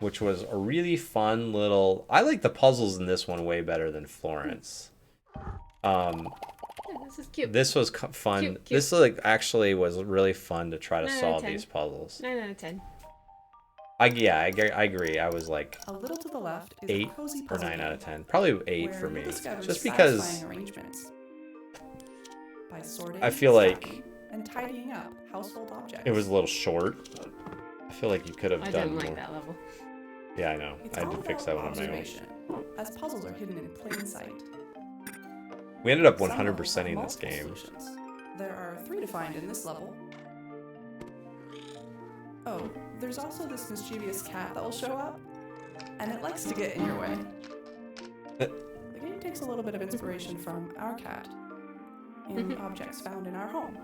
which was a really fun little... I like the puzzles in this one way better than Florence. This is cute. This was fun. Cute. This like actually was really fun to try to solve these puzzles. 9 out of 10. I agree. I was like A Little to the Left is 8 a cozy or puzzle 9 out of game 10. Probably 8 where for me. you'll discover Just satisfying because arrangements by sorting, I feel like stacking, and tidying up household objects. it was a little short. I feel like you could have I done didn't like more. that level. Yeah, I know. It's I had all to fix about that one on my own. observation, as puzzles are hidden in plain sight. We ended up Some levels 100%ing have this multiple game. solutions. There are 3 to find in this level. Oh, there's also this mischievous cat that will show up, and it likes to get in your way. The game takes a little bit of inspiration from our cat in objects found in our home.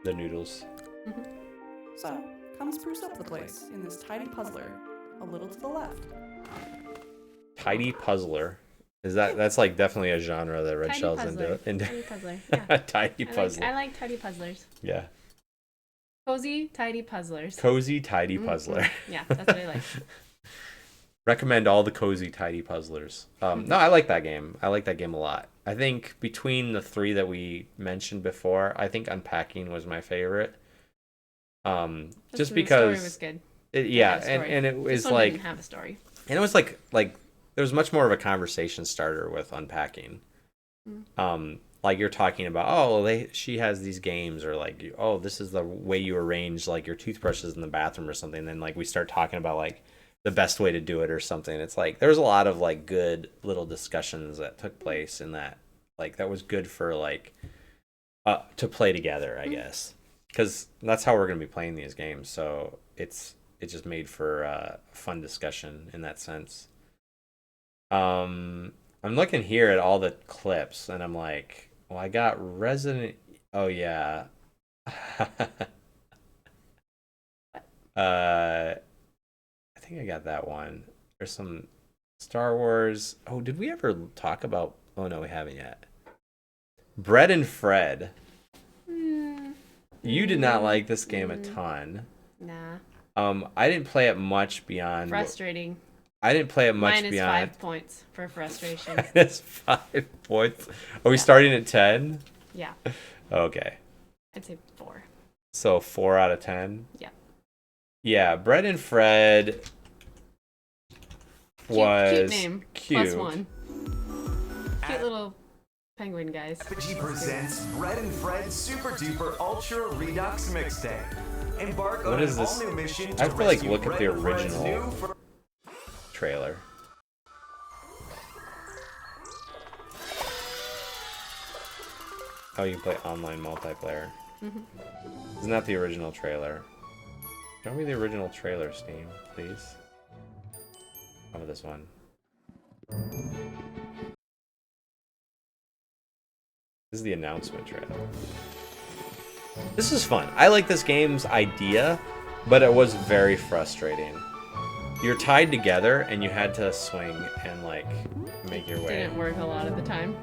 The noodles. So, come spruce up the place in this tidy puzzler, A Little to the Left. Tidy puzzler. That's like definitely a genre that Red Tidy Shell's puzzler. into. Tidy puzzler. Yeah. Tidy puzzler. I like tidy puzzlers. Yeah. Cozy, tidy puzzlers. Cozy tidy puzzler. Yeah, that's what I like. Recommend all the cozy tidy puzzlers. No, I like that game. I like that game a lot. I think between the 3 that we mentioned before, I think Unpacking was my favorite. Just because the story was good. And it was This one like didn't have a story. and it was like there was much more of a conversation starter with Unpacking. Like you're talking about, oh, she has these games, or like, oh, this is the way you arrange like your toothbrushes in the bathroom or something. And then like we start talking about like the best way to do it or something. It's like there's a lot of like good little discussions that took place in that, like that was good for like to play together, I guess, because that's how we're gonna be playing these games. So it just made for a fun discussion in that sense. I'm looking here at all the clips, and I'm like, well, I got Resident. Oh yeah. I think I got that one. There's some Star Wars. Oh, did we ever talk about? Oh no, we haven't yet. Bread and Fred. You did not like this game a ton. Nah. I didn't play it much beyond. Frustrating. I didn't play it much Minus beyond. 5 points for frustration. Minus 5 points. Are we starting at 10? Yeah. Okay. I'd say 4. So 4 out of 10? Yeah. Yeah, Bread and Fred was cute name. cute. +1. Cute little Penguin guys. Effigy presents Red and Fred's Super Duper Ultra Redux Mixtape. Embark What on is an this? all-new mission I to have to like rescue look at Red the and Fred's original new trailer. Oh, you can play online multiplayer. Isn't that the original trailer? Show me the original trailer, Steam, please. How about this one? This is the announcement trailer. This is fun. I like this game's idea, but it was very frustrating. You're tied together and you had to swing and like make your way. Didn't work a lot of the time.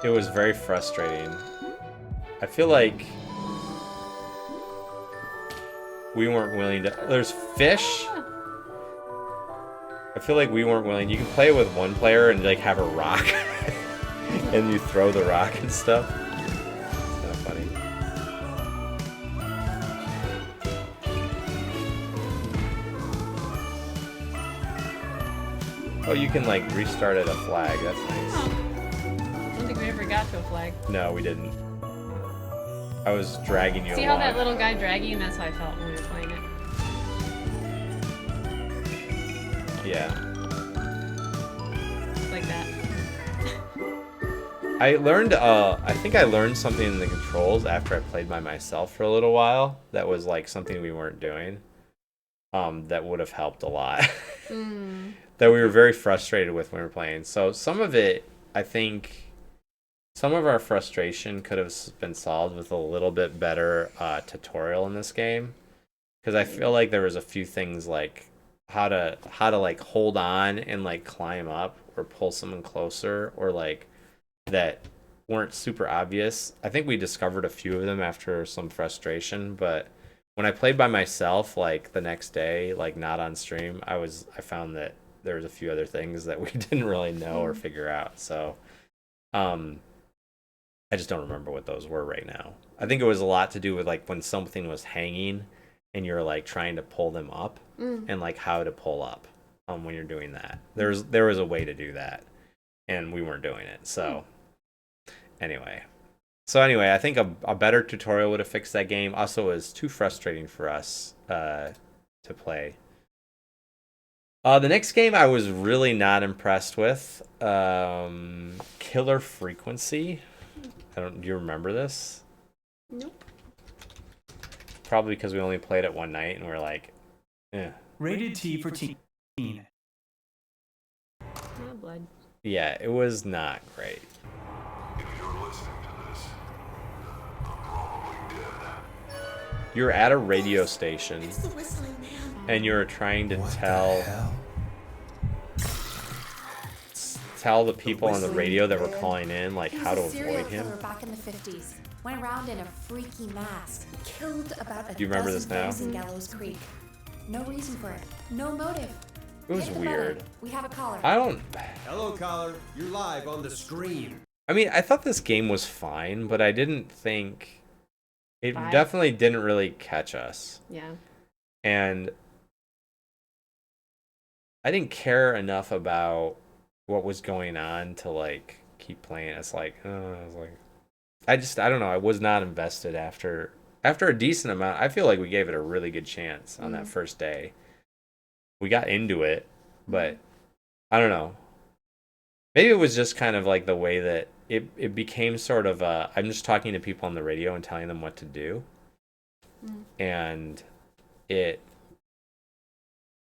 It was very frustrating. I feel like we weren't willing to... There's fish? I feel like we weren't willing... You can play with one player and like have a rock. And you throw the rock and stuff. It's kind of funny. Oh, you can like restart at a flag. That's nice. I don't think we ever got to a flag. No, we didn't. I was dragging you See along. how that little guy dragging you? That's how I felt when we were playing it. Yeah. Like that. I learned, I think I learned something in the controls after I played by myself for a little while. That was like something we weren't doing. That would have helped a lot. That we were very frustrated with when we were playing. So some of it, I think, some of our frustration could have been solved with a little bit better tutorial in this game. Because I feel like there was a few things like how to like hold on and like climb up or pull someone closer or like that weren't super obvious. I think we discovered a few of them after some frustration, but when I played by myself, like the next day, like not on stream, I found that there was a few other things that we didn't really know or figure out. So, I just don't remember what those were right now. I think it was a lot to do with like when something was hanging and you're like trying to pull them up and like how to pull up when you're doing that. There was a way to do that and we weren't doing it. So anyway, I think a better tutorial would have fixed that game. Also, it was too frustrating for us to play. The next game I was really not impressed with. Killer Frequency. Do you remember this? Nope. Probably because we only played it one night and we're like, eh. Rated T for teen. Not blood. Yeah, it was not great. You're at a radio station and you're trying to tell the people on the radio that were calling in like how to avoid him. Back in the 50s, went around in a freaky mask, killed about Do you remember this now? in Gallows Creek. No reason for it, no motive. It was Hit the weird. button. We have a caller. Hello, caller. You're live on the screen. I mean, I thought this game was fine, but I didn't think it definitely didn't really catch us. Yeah. And I didn't care enough about what was going on to like keep playing. It's like, I don't know. I was not invested after a decent amount. I feel like we gave it a really good chance on that first day. We got into it, but I don't know. Maybe it was just kind of like the way that it became sort of I'm just talking to people on the radio and telling them what to do. And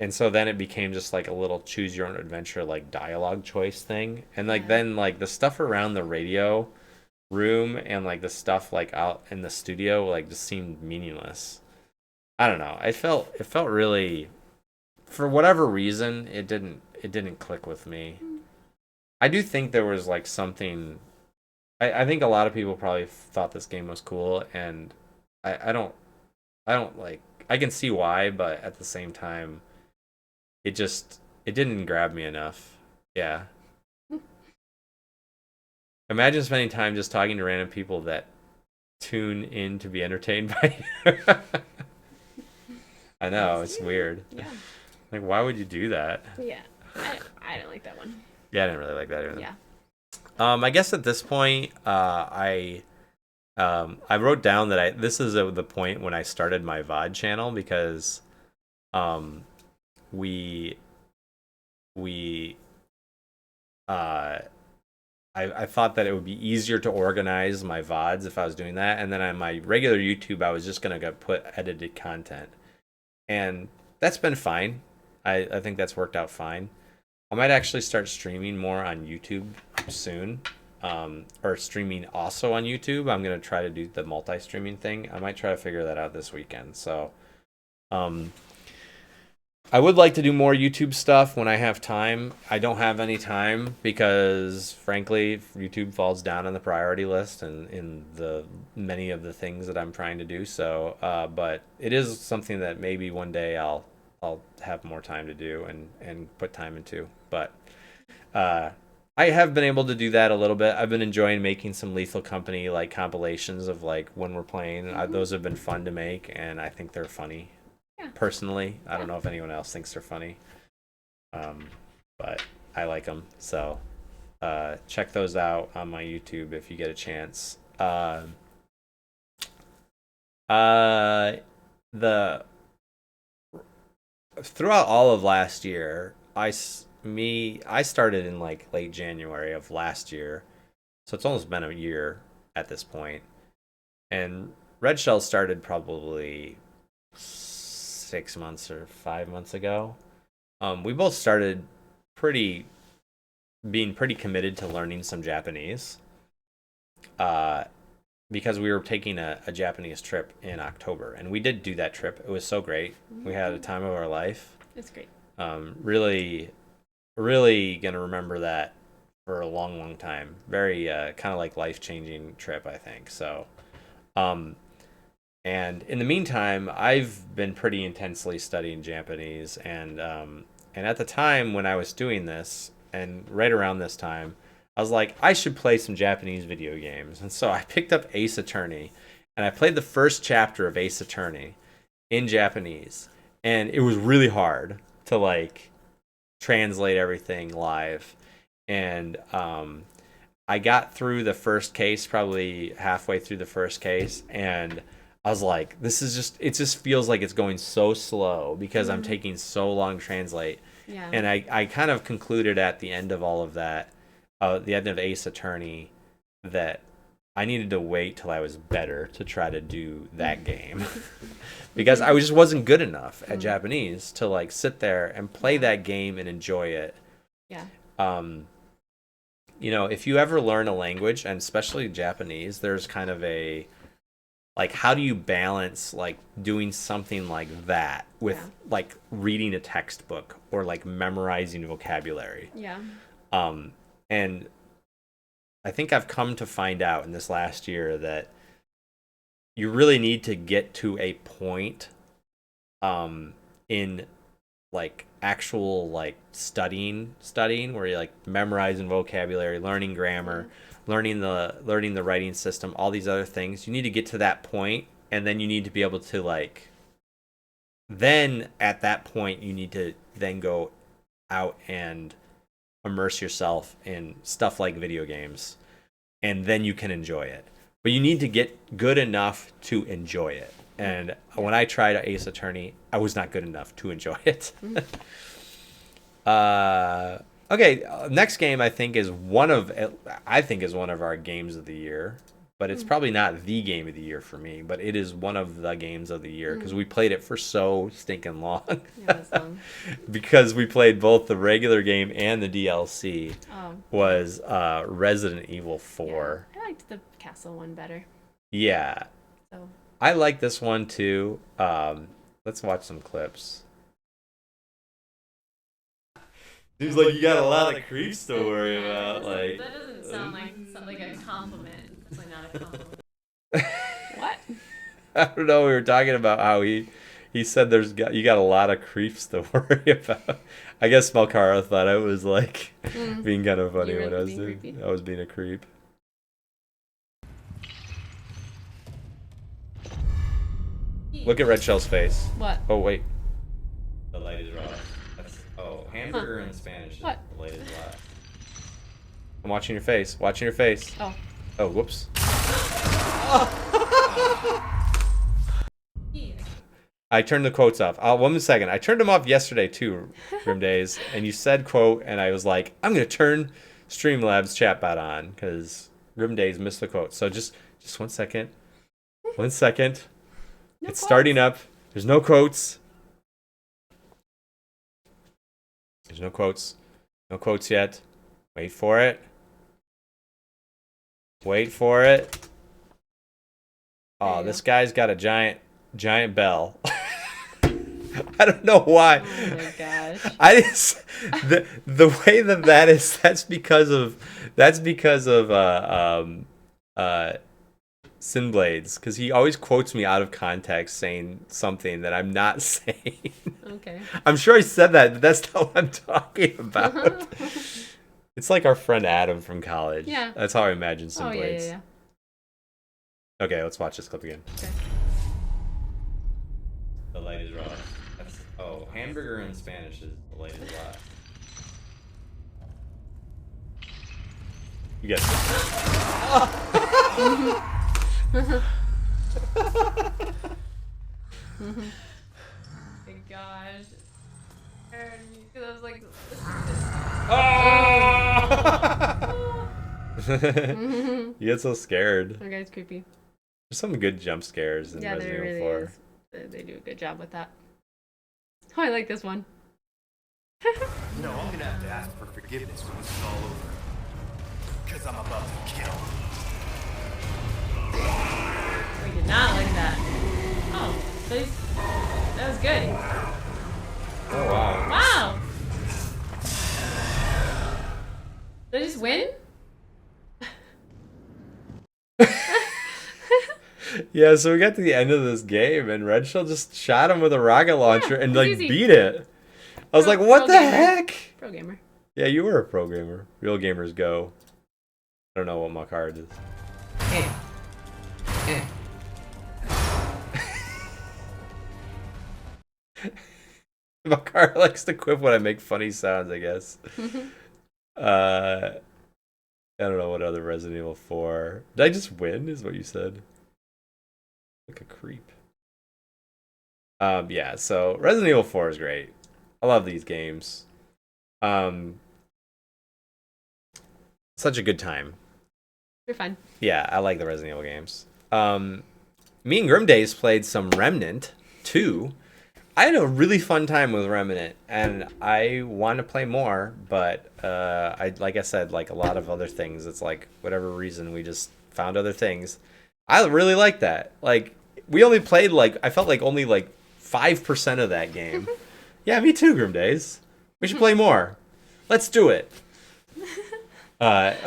so then it became just like a little choose your own adventure like dialogue choice thing. And like then like the stuff around the radio room and like the stuff like out in the studio like just seemed meaningless. I don't know. It felt really, for whatever reason, it didn't click with me. I do think there was like something. I think a lot of people probably thought this game was cool, and I don't like. I can see why, but at the same time, it didn't grab me enough. Yeah. Imagine spending time just talking to random people that tune in to be entertained by you. I know, it's weird. Yeah. Like, why would you do that? Yeah. I didn't like that one. Yeah, I didn't really like that either. Yeah. I guess at this point, I wrote down that this is the point when I started my VOD channel because we I thought that it would be easier to organize my VODs if I was doing that, and then on my regular YouTube I was just gonna put edited content, and that's been fine. I think that's worked out fine. I might actually start streaming more on YouTube soon, or streaming also on YouTube. I'm gonna try to do the multi-streaming thing. I might try to figure that out this weekend. So, I would like to do more YouTube stuff when I have time. I don't have any time because, frankly, YouTube falls down on the priority list and in the many of the things that I'm trying to do. So, but it is something that maybe one day I'll have more time to do and put time into. But I have been able to do that a little bit. I've been enjoying making some Lethal Company like compilations of like when we're playing. Those have been fun to make, and I think they're funny. Yeah. Personally, I don't know if anyone else thinks they're funny, but I like them. So check those out on my YouTube if you get a chance. Throughout all of last year, I started in like late January of last year, so it's almost been a year at this point. And Red Shell started probably 6 months or 5 months ago. We both started being pretty committed to learning some Japanese, because we were taking a Japanese trip in October, and we did do that trip. It was so great. We had a time of our life. It's great. Really, really gonna remember that for a long, long time. Very kind of like life-changing trip, I think. So, and in the meantime, I've been pretty intensely studying Japanese, and at the time when I was doing this, and right around this time, I was like, I should play some Japanese video games. And so I picked up Ace Attorney, and I played the first chapter of Ace Attorney in Japanese, and it was really hard to like translate everything live. And I got through the first case, probably halfway through the first case, and I was like, it just feels like it's going so slow because I'm taking so long to translate. Yeah. And I kind of concluded at the end of all of that, the end of Ace Attorney, that I needed to wait till I was better to try to do that game. Because I just wasn't good enough at Japanese to like sit there and play that game and enjoy it. Yeah. You know, if you ever learn a language, and especially Japanese, there's kind of a like, how do you balance like doing something like that with like reading a textbook or like memorizing vocabulary? Yeah. And I think I've come to find out in this last year that you really need to get to a point in like actual like studying where you're like memorizing vocabulary, learning grammar, learning the writing system, all these other things. You need to get to that point, and then you need to be able to like, then at that point you need to then go out and immerse yourself in stuff like video games, and then you can enjoy it. But you need to get good enough to enjoy it. And when I tried Ace Attorney, I was not good enough to enjoy it. Okay, next game I think is one of our games of the year, but it's probably not the game of the year for me, but it is one of the games of the year because we played it for so stinking long. Yeah, that's long. Because we played both the regular game and the DLC. Was Resident Evil 4. Yeah, I liked the castle one better. Yeah. So I like this one too. Let's watch some clips. Dude's like, you got a lot of creeps to worry about. Like, that doesn't sound like a compliment. It's like not a compliment. What? I don't know. We were talking about how he said you got a lot of creeps to worry about. I guess Malkara thought I was like being kind of funny when I was doing. I was being a creep. Look at Red Shell's face. What? Oh wait. The light is raw. Hamburger in Spanish. What? The light is raw. I'm watching your face. Watching your face. Oh. Oh, whoops. I turned the quotes off. 1 second. I turned them off yesterday too, Grim Days. And you said quote, and I was like, I'm gonna turn Streamlabs chatbot on because Grim Days missed the quote. So just 1 second. 1 second. No It's quotes. starting up. There's no quotes. There's no quotes. No quotes yet. Wait for it. Wait for it. Oh, this guy's got a giant bell. I don't know why. Oh my gosh. I just the way that is that's because of Sinblades, because he always quotes me out of context saying something that I'm not saying. Okay. I'm sure I said that, but that's not what I'm talking about. It's like our friend Adam from college. Yeah. That's how I imagine Oh, Sinblades. yeah. Okay, let's watch this clip again. Okay. The light is raw. Hamburger in Spanish is the light is raw. You guess. My gosh. Because I was like, You get so scared. that guy's creepy. There's some good jump scares in Yeah, there Resident really Evil 4. is. They do a good job with that. Oh, I like this one. No, I'm gonna have to ask for forgiveness when this is all over. Because I'm about to kill. We did not like that. Oh, that was good. Oh wow. Wow. Did I just win? Yeah, so we got to the end of this game, and Red Shell just shot him with a rocket launcher and it's like easy. beat it. I was like, what the gamer. heck? Pro gamer. Yeah, you were a pro gamer. Real gamers go. I don't know what my card is. My card likes to quip when I make funny sounds, I guess. I don't know what other Resident Evil 4. Did I just win? Is what you said? Like a creep. Yeah, so Resident Evil 4 is great. I love these games. Such a good time. You're fun. Yeah, I like the Resident Evil games. Me and Grim Days played some Remnant 2. I had a really fun time with Remnant, and I want to play more, but like I said, like a lot of other things, it's like whatever reason we just found other things. I really like that. Like we only played I felt like only 5% of that game. Yeah, me too, Grim Days. We should play more. Let's do it. But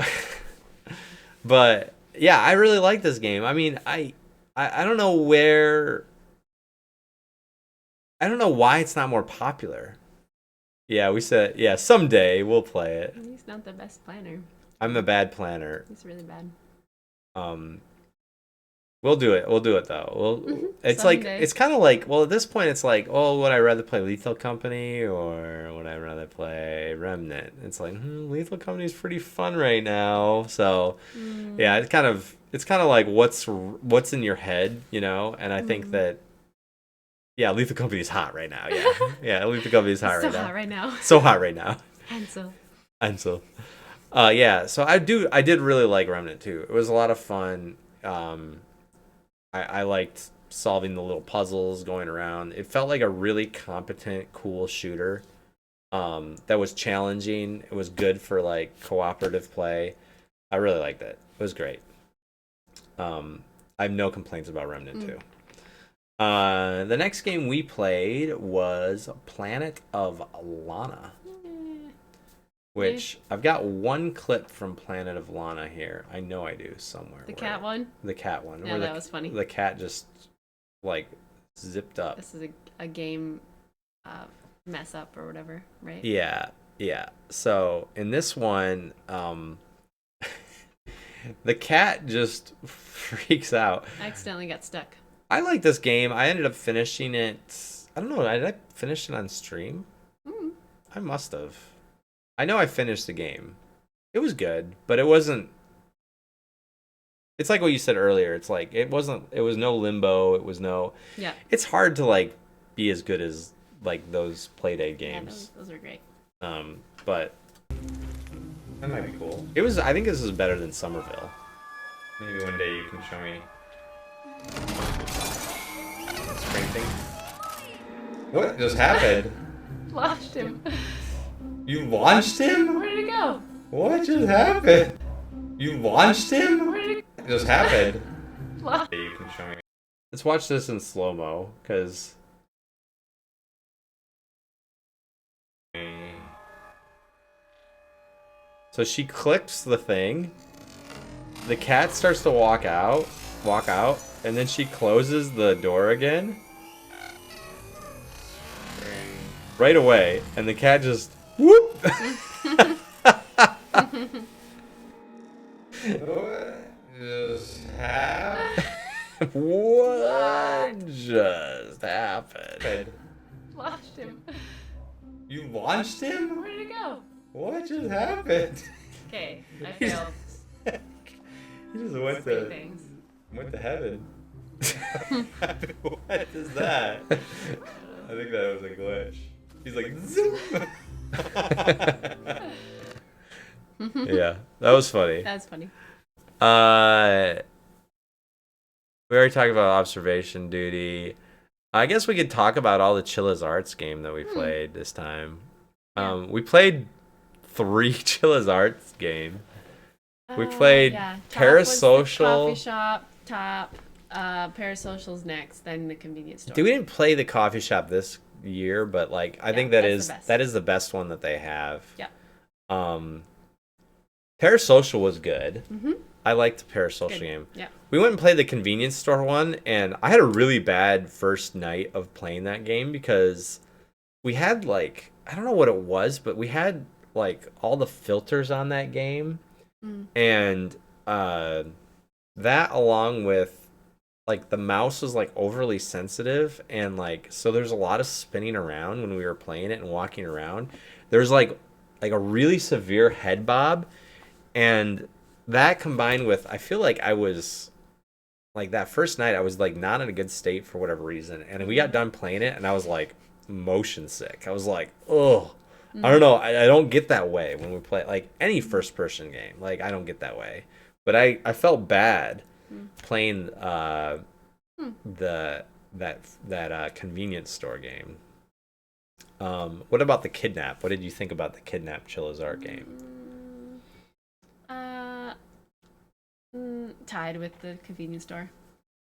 yeah, I really like this game. I mean, I don't know where. I don't know why it's not more popular. Yeah, we said, yeah, someday we'll play it. He's not the best planner. I'm a bad planner. He's really bad. We'll do it. We'll do it though. It's Someday. it's kind of like, well, at this point, it's like, oh, would I rather play Lethal Company or would I rather play Remnant? It's like, Lethal Company is pretty fun right now. So, yeah, it's kind of like what's in your head, you know. And I think that. Yeah, Lethal Company is hot right now. Yeah, yeah, Lethal Company is hot right now. So hot right now. So hot right now. Ansel. Yeah. So I did really like Remnant too. It was a lot of fun. I liked solving the little puzzles, going around. It felt like a really competent, cool shooter. That was challenging. It was good for cooperative play. I really liked it. It was great. I have no complaints about Remnant 2. The next game we played was Planet of Lana, which I've got one clip from Planet of Lana here. I know I do somewhere. The cat one? The cat one. Yeah, that was funny. The cat just zipped up. This is a game mess up or whatever, right? Yeah. So in this one, the cat just freaks out. I accidentally got stuck. I like this game. I ended up finishing it. I don't know. Did I finish it on stream? I must have. I know I finished the game. It was good, but it wasn't. It's like what you said earlier. It's like it wasn't. It was no Limbo. It was no. Yeah. It's hard to like be as good as like those Playdate Yeah, games. those are great. But That might be cool. it was. I think this is better than Somerville. Maybe one day you can show me. Spring thing. What just happened? Lost him. You launched him? Where did it go? What just happened? You launched him? Where did it What just happened? lost? You can show me. Let's watch this in slow mo, because so she clicks the thing. The cat starts to walk out, and then she closes the door again. Right away, and the cat just whoop. What just happened? What just happened? Lost him. You launched him? Where did it go? What just happened? Okay, I failed. He just went Three to things. heaven. What is that? I think that was a glitch. He's like zoom. Yeah, that was funny. That's funny. We already talked about observation duty. I guess we could talk about all the Chilla's Arts game that we played this time. We played 3 Chilla's Arts game. We played Parasocial. Coffee shop, top, Parasocial's next, then the convenience store. We didn't play the coffee shop this year, but like I think that's the best. that is the best one that they have. Yeah. Parasocial was good. Mm-hmm. I liked the Parasocial Good. game. Yeah. We went and played the convenience store one, and I had a really bad first night of playing that game because we had like, I don't know what it was, but we had like all the filters on that game. And that along with like the mouse was like overly sensitive, and like so there's a lot of spinning around when we were playing it and walking around. There's like a really severe head bob, and that combined with I feel like I was like that first night I was like not in a good state for whatever reason, and we got done playing it and I was like motion sick. I was like, oh, I don't know. I don't get that way when we play like any first person game. Like I don't get that way. But I felt bad playing that convenience store game. What about the Kidnap? What did you think about the Kidnap Chilla's Art game? Tied with the convenience store.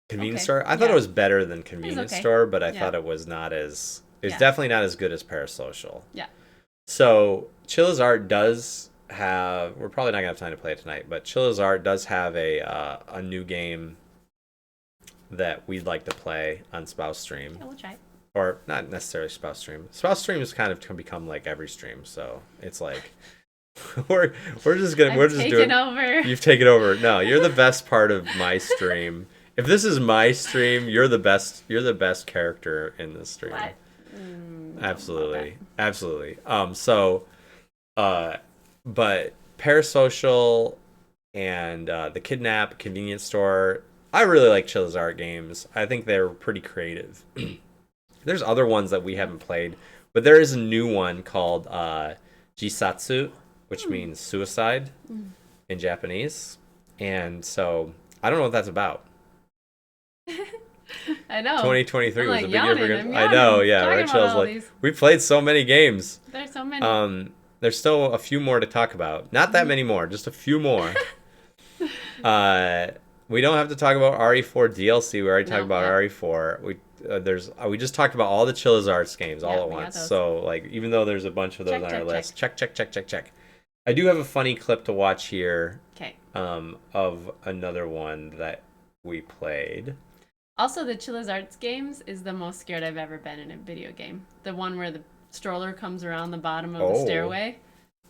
Convenience Okay. store? I thought Yeah. it was better than convenience okay. store, but I Yeah. thought it was not as it's Yeah. definitely not as good as Parasocial. Yeah. So Chilla's Art does have. We're probably not gonna have time to play it tonight, but Chilla's Art does have a new game that we'd like to play on Spouse Stream, Yeah, we'll try it. or not necessarily Spouse Stream. Spouse Stream has kind of become like every stream, so it's like we're just gonna we're just doing. Over. You've taken over. No, you're the best part of my stream. If this is my stream, you're the best. You're the best character in this stream. What? Absolutely, absolutely. But Parasocial and the Kidnap Convenience Store. I really like Chilla's Art games. I think they're pretty creative. There's other ones that we haven't played, but there is a new one called Jisatsu, which means suicide in Japanese. And so I don't know what that's about. I know. 2023 I'm was like a big year for yawning, games. I'm I know, yawning, yeah. talking Rachel's about all like, these. we played so many games. There's so many. There's still a few more to talk about. Not that many more, just a few more. We don't have to talk about RE4 DLC. We already talked No, about yeah. RE4. We just talked about all the Chilla's Arts games all Yeah, at we got once. those. So like even though there's a bunch of those Check, on our check, list, check. I do have a funny clip to watch here. Okay. Of another one that we played. Also, the Chilla's Arts games is the most scared I've ever been in a video game. The one where the stroller comes around the bottom of the Oh. stairway.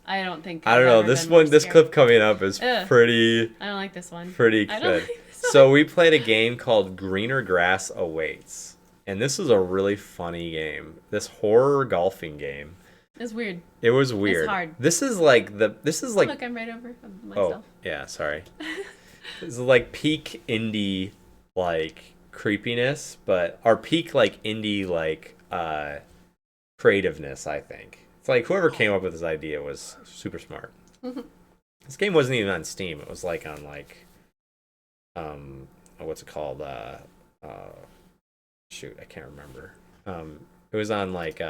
I don't think. I don't know. This clip coming up is Ugh. pretty I don't like this one. pretty I good. don't like this one. So we played a game called Greener Grass Awaits. And this is a really funny game. This horror golfing game. It's weird. It was weird. It's hard. This is like Look, I'm right over myself. Oh, yeah, sorry. This is like peak indie like creepiness, but our peak like indie like creativeness, I think. It's like whoever came up with this idea was super smart. This game wasn't even on Steam. It was like on like what's it called? Shoot, I can't remember. It was on like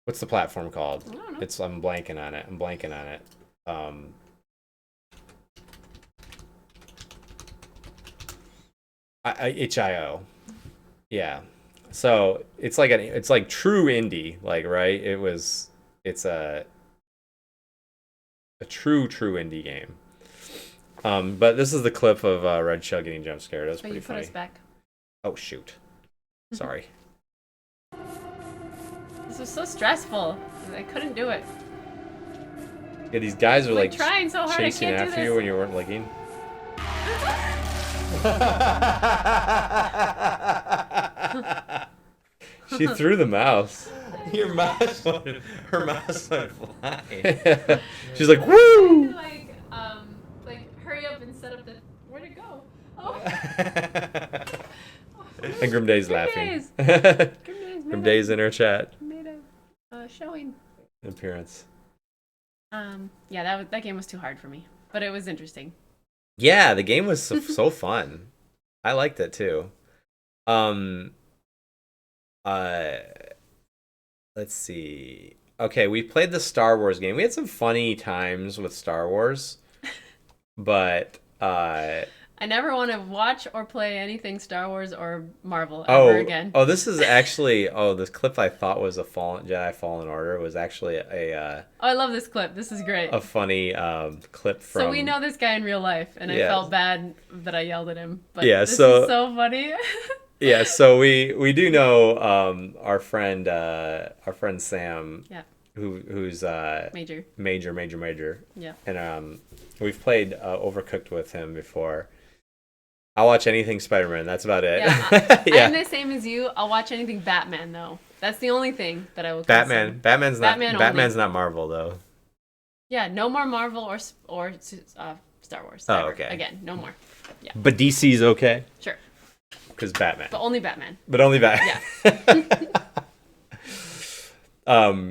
what's the platform called? I don't know. I'm blanking on it. HIO. Yeah. So it's like true indie, like, right? It's a true indie game. But this is the clip of Red Shell getting jump scared. That was pretty you put funny. us back. Oh shoot. Sorry. This was so stressful. I couldn't do it. Yeah, these guys are I'm like trying so hard. I chasing can't do after you this. when you weren't looking. She threw the mouse. Her mouse went flying. She's like, To, woo! like hurry up and set up the. Where'd it go? Oh. And Grimday's laughing. Grimday's Grimday's in her chat made a showing. appearance. Yeah, that game was too hard for me, but it was interesting. Yeah, the game was so fun. I liked it too. Let's see. Okay, we played the Star Wars game. We had some funny times with Star Wars, but I never want to watch or play anything Star Wars or Marvel ever again. Oh, this is actually this clip I thought was a Jedi Fallen Order was actually Oh, I love this clip. This is great. a funny clip from. So we know this guy in real life, and I Yeah. felt bad that I yelled at him. But Yeah, this so- is so funny. Yeah, so we do know our friend Sam. Yeah. Who's Major. major. Yeah. And we've played Overcooked with him before. I'll watch anything Spider-Man. That's about it. Yeah, Yeah. I'm the same as you. I'll watch anything Batman though. That's the only thing that I will. Batman. consume. Batman's not. Batman only. Batman's not Marvel though. Yeah, no more Marvel or Star Wars. Oh, ever. okay. Again, no more. Yeah, But DC's okay sure, because Batman. but only Batman. But only Batman. Yeah.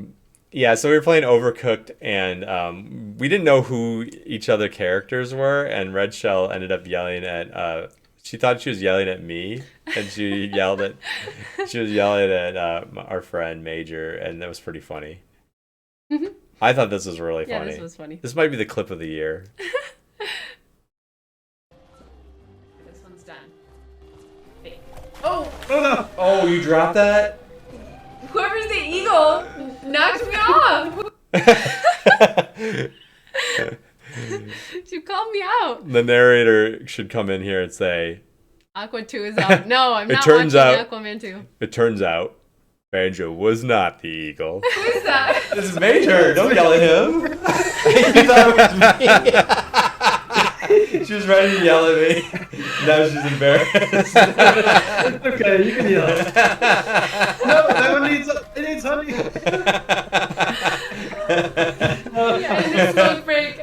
Yeah, so we were playing Overcooked, and we didn't know who each other characters were, and Red Shell ended up yelling at. She thought she was yelling at me, and she was yelling at our friend Major, and that was pretty funny. I thought this was really Yeah, funny. this was funny. This might be the clip of the year. This one's done. Hey. Oh, Oh, you dropped that? whoever's the eagle knocked me off. You called me out. The narrator should come in here and say, Aqua 2 is out. No, I'm It not turns watching out- Aquaman 2. it turns out Banjo was not the eagle. Who is that? This is Major. Don't yell at him. You thought it was me. She was ready to yell at me. Now she's embarrassed. Okay, you can yell. No, that one needs honey. Yeah, I need a smoke break.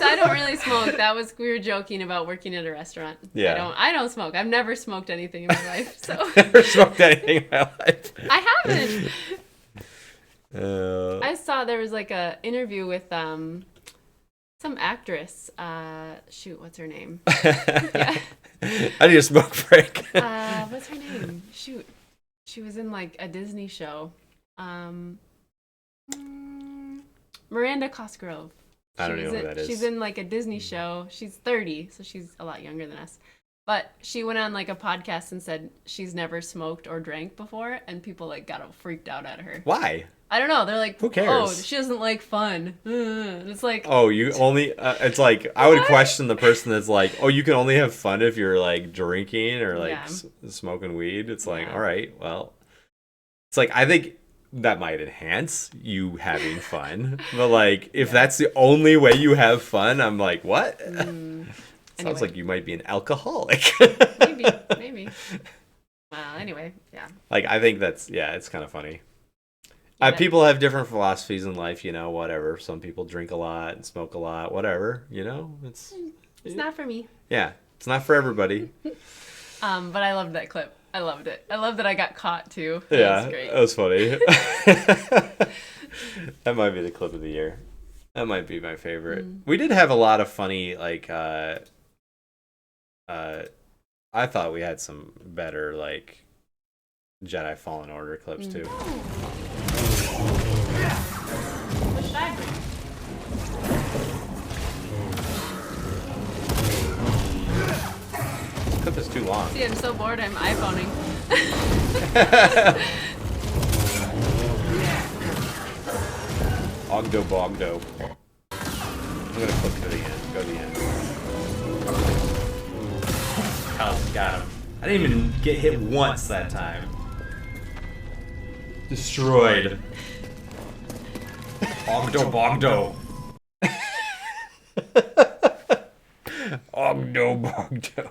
I don't really smoke. We were joking about working at a restaurant. Yeah. I don't smoke. I've never smoked anything in my life, so Never smoked anything in my life. I haven't. Uh, I saw there was like a interview with some actress. Shoot, what's her name? Yeah. I need a smoke break. What's her name? Shoot. She was in like a Disney show. Miranda Cosgrove. I don't know who that is. She's in like a Disney show. She's 30, so she's a lot younger than us. But she went on like a podcast and said she's never smoked or drank before, and people like got all freaked out at her. Why? I don't know. They're like, Who cares? Oh, she doesn't like fun. And it's like, Oh, you only. It's like I would question the person that's like, oh, you can only have fun if you're like drinking or like Yeah. smoking weed. It's like, Yeah. all right, well, it's like I think that might enhance you having fun, but like if that's the only way you have fun, I'm like, what? Sounds anyway. like you might be an alcoholic. maybe. Well, anyway, yeah. Like, I think that's, yeah, it's kind of funny. Yeah. People have different philosophies in life, whatever. Some people drink a lot and smoke a lot, whatever, it's not for me. Yeah, it's not for everybody. But I loved that clip. I loved it. I love that I got caught too. Yeah, was great. that was funny. That might be the clip of the year. That might be my favorite. We did have a lot of funny, like, I thought we had some better, like, Jedi Fallen Order clips too. What should I bring? This clip is too long. See, I'm so bored. I'm iPhoning. Ogdo Bogdo. I'm gonna click to the end. Go to the end. Oh, got him. I didn't even get hit once that time. Destroyed. Ogdo Bogdo. Ogdo Bogdo.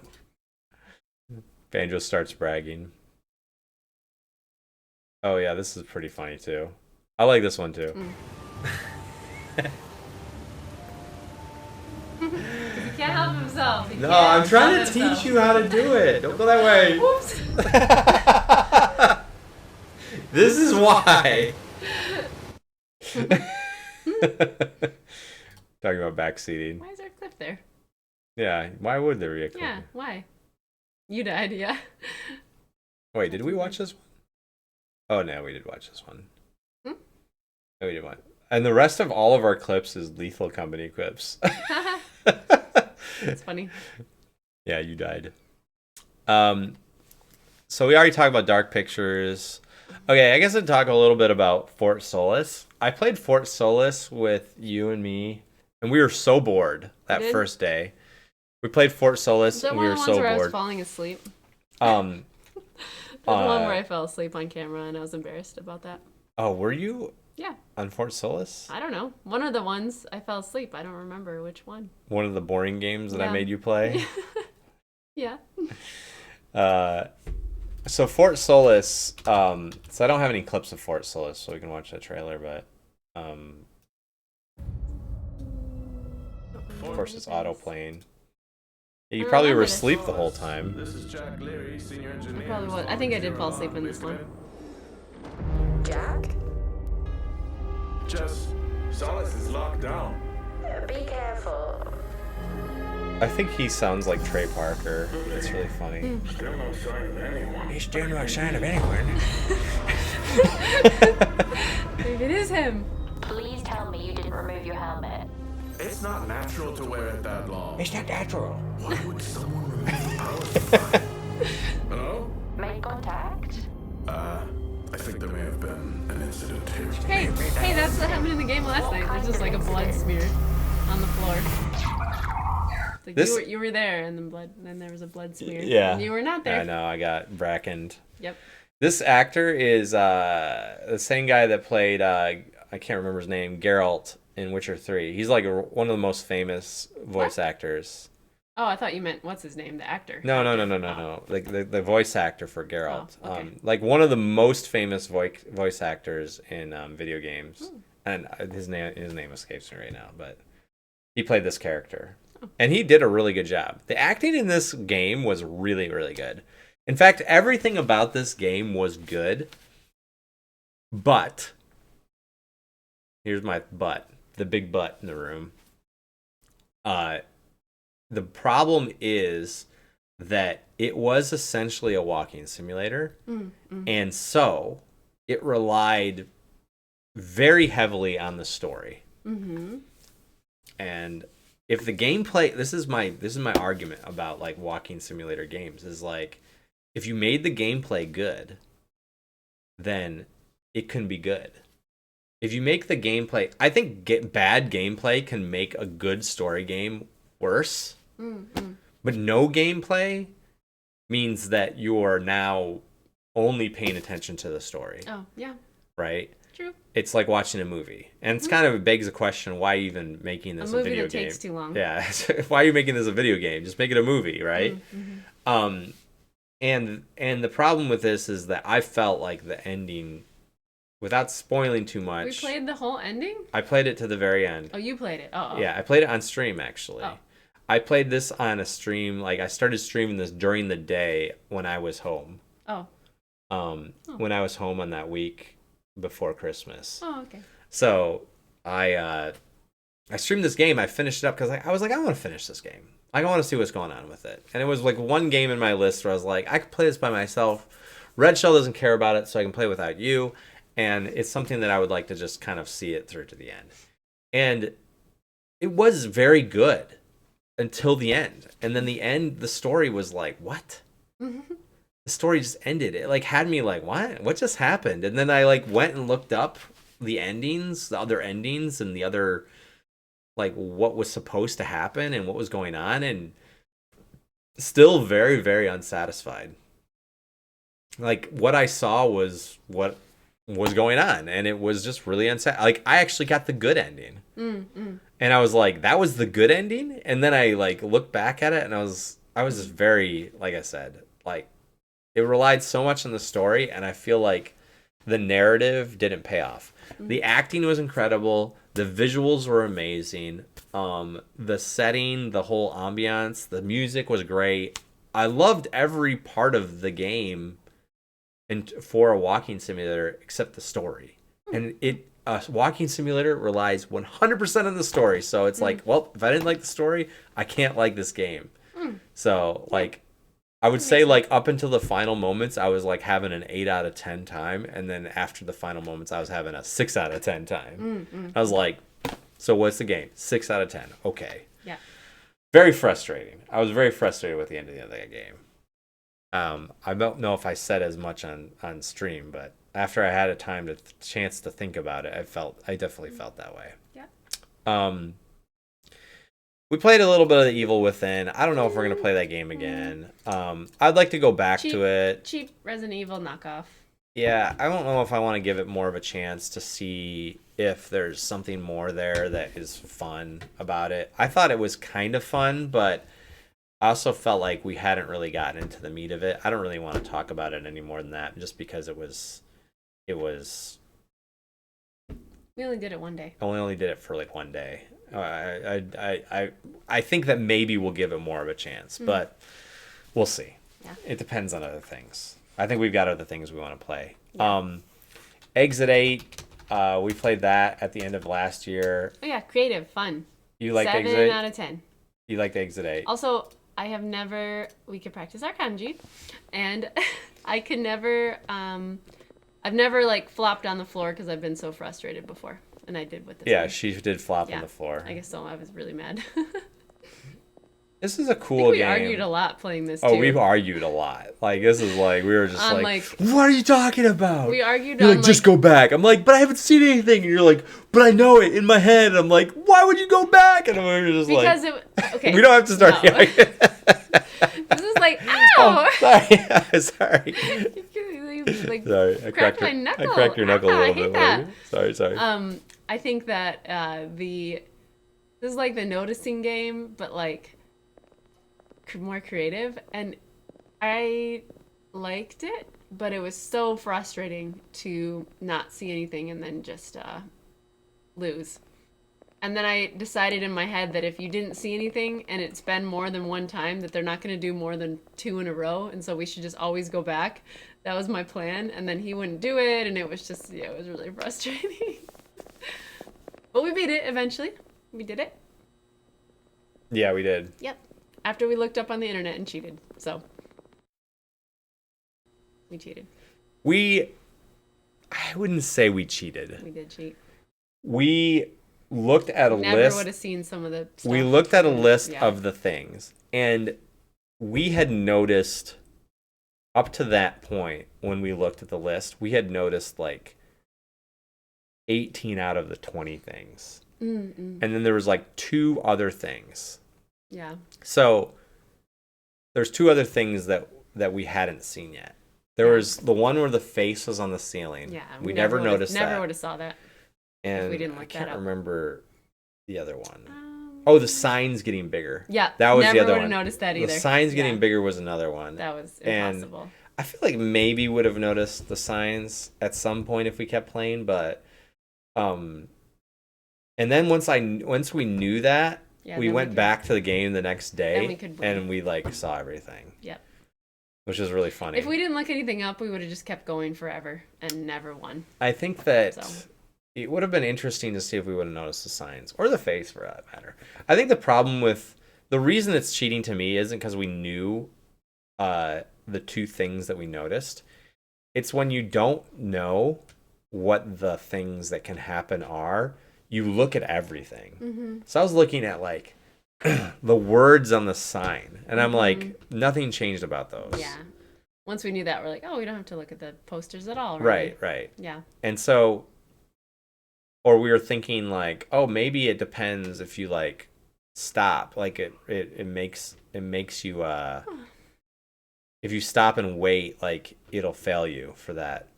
Banjo starts bragging. Oh yeah, this is pretty funny too. I like this one too. He can't help himself. No, I'm trying to teach you how to do it. Don't go that way. Whoops. This is why. Talking about backseating. Why is there a clip there? Yeah, why would there be a clip? Yeah, why? You died, yeah. Wait, did we watch this one? Oh, no, we did watch this one. No, we did one. And the rest of all of our clips is Lethal Company clips. It's funny. Yeah, you died. So we already talked about Dark Pictures. Okay, I guess I'd talk a little bit about Fort Solis. I played Fort Solis with you and me, and we were so bored that first day. We played Fort Solis, and we were so where I was bored. falling asleep. The one where I fell asleep on camera, and I was embarrassed about that. Oh, were you? Yeah. On Fort Solis? I don't know. One of the ones I fell asleep. I don't remember which one. One of the boring games that I made you play? Yeah. So Fort Solis, so I don't have any clips of Fort Solis, so we can watch that trailer, but of course it's auto-playing. You probably were asleep the whole time. This is Jack Leary, senior engineer. Probably was. I think I did fall asleep in this one. Jack? Just, Solace is locked down. Be careful. I think he sounds like Trey Parker. It's really funny. Still no sign of anyone. He's still no sign of anyone. Maybe it is him. Please tell me you didn't remove your helmet. It's not natural to wear it that long. It's not natural. Why would someone remove the power supply? Hello? Make contact? I think there may have been an incident here. Hey, that's what happened in the game last night. There's just like a blood smear on the floor. Like you were there, and then there was a blood smear. Yeah. And you were not there. I know, I got brackened. Yep. This actor is the same guy that played, I can't remember his name, Geralt in Witcher 3. He's like one of the most famous voice actors. Oh, I thought you meant, what's his name, the actor? No. Like the voice actor for Geralt. Oh, okay. Like one of the most famous voice actors in video games. And his name escapes me right now, but he played this character. And he did a really good job. The acting in this game was really, really good. In fact, everything about this game was good. But, here's my but, the big but in the room. The problem is that it was essentially a walking simulator. And so, it relied very heavily on the story. And if the gameplay, this is my argument about like walking simulator games, is like if you made the gameplay good, then it can be good. If you make the gameplay, I think bad gameplay can make a good story game worse. But no gameplay means that you are now only paying attention to the story. Oh, yeah. Right? True. It's like watching a movie. And it's kind of begs the question, why even making this a video game? A movie that takes too long. Yeah. Why are you making this a video game? Just make it a movie, right? And the problem with this is that I felt like the ending, without spoiling too much. We played the whole ending? I played it to the very end. Oh, you played it. Oh. Yeah, I played it on stream actually. Oh. I played this on a stream. Like I started streaming this during the day when I was home. Oh. When I was home on that week before Christmas. Oh, okay. So I streamed this game. I finished it up because I was like, I want to finish this game. I want to see what's going on with it. And it was like one game in my list where I was like, I could play this by myself. Red Shell doesn't care about it, so I can play without you. And it's something that I would like to just kind of see it through to the end. And it was very good until the end. And then the end, the story was like, what? The story just ended. It like had me like, what just happened? And then I like went and looked up the endings, the other endings, and the other, like what was supposed to happen and what was going on, and still very, very unsatisfied. Like what I saw was what was going on, and it was just really like I actually got the good ending. And I was like, that was the good ending. And then I like looked back at it, and I was just very, like I said, like it relied so much on the story, and I feel like the narrative didn't pay off. The acting was incredible. The visuals were amazing. The setting, the whole ambiance, the music was great. I loved every part of the game and for a walking simulator except the story. And a walking simulator relies 100% on the story. So it's like, well, if I didn't like the story, I can't like this game. So like I would say like up until the final moments, I was like having an 8 out of 10 time. And then after the final moments, I was having a 6 out of 10 time. I was like, so what's the game? 6 out of 10. Okay. Yeah. Very frustrating. I was very frustrated with the end of the game. I don't know if I said as much on stream, but after I had a chance to think about it, I definitely felt that way. Yeah. We played a little bit of The Evil Within. I don't know if we're gonna play that game again. I'd like to go back to it. Cheap Resident Evil knockoff. Yeah, I don't know if I want to give it more of a chance to see if there's something more there that is fun about it. I thought it was kind of fun, but I also felt like we hadn't really gotten into the meat of it. I don't really want to talk about it any more than that, just because it was. We only did it one day. I only did it for like one day. I think that maybe we'll give it more of a chance, but we'll see. Yeah. It depends on other things. I think we've got other things we want to play. Yeah. Exit 8, we played that at the end of last year. Oh yeah, creative, fun. You liked 7 Exit 8? out of 10. You liked Exit 8. Also, we could practice our kanji, and I could never, I've never like flopped on the floor because I've been so frustrated before, and I did with this. Yeah, one. she did flop on the floor. I guess so. I was really mad. This is a cool we game. argued a lot playing this, too. Oh, we've argued a lot. Like, this is like, we were just like, what are you talking about? We argued You're on, like, just go back. I'm like, but I haven't seen anything. And you're like, but I know it in my head. And I'm like, why would you go back? And we were just because like, okay. We don't have to start no. yelling. This is like, ow! Oh, sorry. Like, Sorry, I cracked my knuckle. I cracked your knuckle a little bit. That. Sorry. I think that this is like the noticing game, but like more creative, and I liked it, but it was so frustrating to not see anything and then just lose. And then I decided in my head that if you didn't see anything and it's been more than one time, that they're not going to do more than 2 in a row, and so we should just always go back. That was my plan, and then he wouldn't do it, and it was just, it was really frustrating. But we beat it eventually. We did it. Yeah, we did. Yep. After we looked up on the internet and cheated, so we cheated. I wouldn't say we cheated. We did cheat. We looked at a list. Never would have seen some of the stuff. We looked at a list of the things, and we had noticed up to that point when we looked at the list, we had noticed like 18 out of the 20 things. And then there was like 2 other things. Yeah. So there's 2 other things that we hadn't seen yet. There was the one where the face was on the ceiling. Yeah. We never noticed that. Never would have saw that. And if we didn't look I can't that up. remember the other one. Oh, the signs getting bigger. Yeah, that was the never other would one. have noticed that either. The signs getting Yeah. bigger was another one. That was And impossible. I feel like maybe would have noticed the signs at some point if we kept playing, but and then once we knew that, Yeah, we then went could- back to the game the next day we could and we like saw everything. Yep. Which is really funny. If we didn't look anything up, we would have just kept going forever and never won. I think that So. it would have been interesting to see if we would have noticed the signs or the face for that matter. I think the problem with the reason it's cheating to me isn't because we knew the two things that we noticed. It's when you don't know what the things that can happen are, you look at everything. Mm-hmm. So I was looking at like the words on the sign, and I'm like, nothing changed about those. Yeah. Once we knew that, we're like, oh, we don't have to look at the posters at all. Really. Right. Yeah. And so, or we were thinking like, oh, maybe it depends if you like stop, like it makes you if you stop and wait, like it'll fail you for that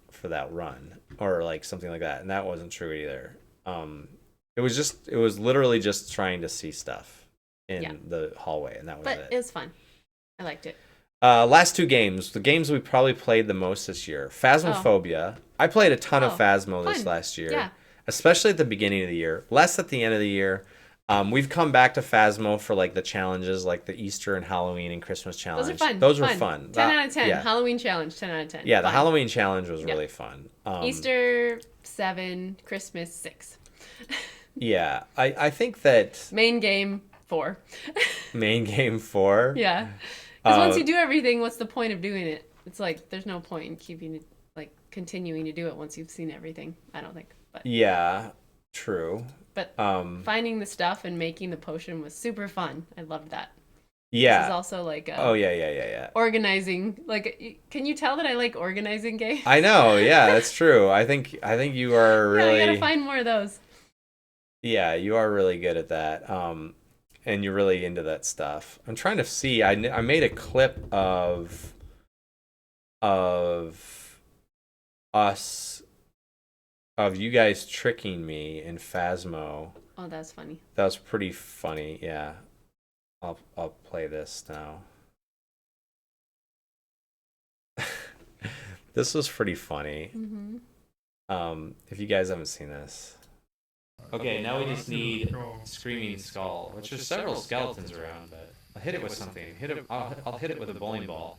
run or like something like that. And that wasn't true either. It was literally just trying to see stuff in the hallway, and that was But it was fun. I liked it. Last two games, the games we probably played the most this year. Phasmophobia. I played a ton of Phasmo this fun. last year. Yeah. Especially at the beginning of the year. Less at the end of the year. We've come back to Phasmo for like the challenges, like the Easter and Halloween and Christmas challenge. Those are fun. Those were fun. 10 out of 10. Yeah. Halloween challenge, 10 out of 10. Yeah, the Fun. Halloween challenge was really fun. Easter 7, Christmas 6. Yeah, I think that Main game 4. main game 4. Yeah. Because once you do everything, what's the point of doing it? It's like there's no point in keeping it, like continuing to do it once you've seen everything. I don't think. But yeah, true. But finding the stuff and making the potion was super fun. I loved that. Yeah. This is also like yeah. organizing. Like, can you tell that I like organizing games? I know. Yeah, that's true. I think you are really. Yeah, I gotta find more of those. Yeah, you are really good at that. And you're really into that stuff. I'm trying to see. I made a clip of us, of you guys tricking me in Phasmo. Oh, that's funny. That was pretty funny. Yeah, I'll play this now. This was pretty funny. Mm-hmm. If you guys haven't seen this. Okay, now we just need Screaming Skull, which there's several skeletons around, but I'll hit it with something. I'll hit it with a bowling ball.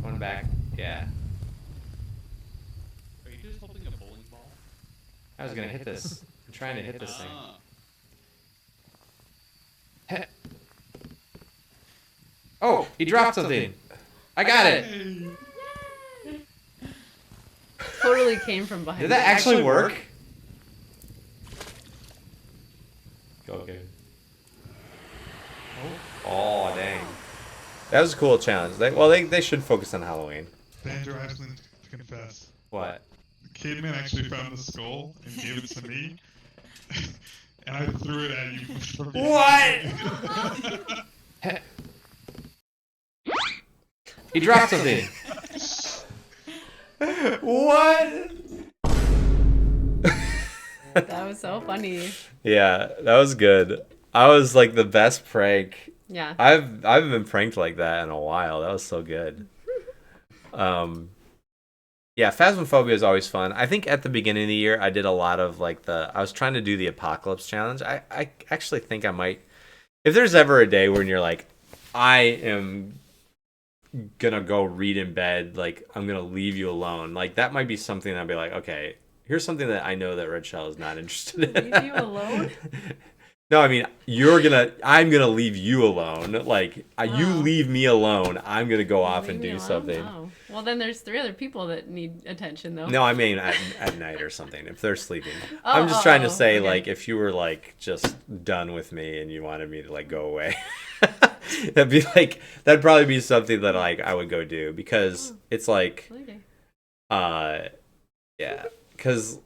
Going back, yeah. Are you just holding a bowling ball? I was gonna hit this. I'm trying to hit this thing. Heh. Oh, he dropped something. I got it. Totally came from behind. Did that actually work? Okay. Oh, dang. That was a cool challenge. They should focus on Halloween. Banjo, I have something to confess. What? The caveman actually found the skull and gave it to me. And I threw it at you from What? He dropped something. What? That was so funny. Yeah, that was good. I was like the best prank. Yeah. I haven't been pranked like that in a while. That was so good. Yeah, Phasmophobia is always fun. I think at the beginning of the year I did a lot of like I was trying to do the Apocalypse challenge. I actually think I might, if there's ever a day when you're like, I am gonna go read in bed, like I'm gonna leave you alone, like that might be something I'd be like, okay, here's something that I know that Red Shell is not interested in. Leave you alone? No, I mean, I'm gonna leave you alone. Like, you leave me alone. I'm gonna go off and do something. Oh. Well, then there's 3 other people that need attention, though. No, I mean at night or something, if they're sleeping. I'm just trying to say, okay. like, if you were, like, just done with me and you wanted me to, like, go away, that'd probably be something that, like, I would go do. Because it's, like, yeah, because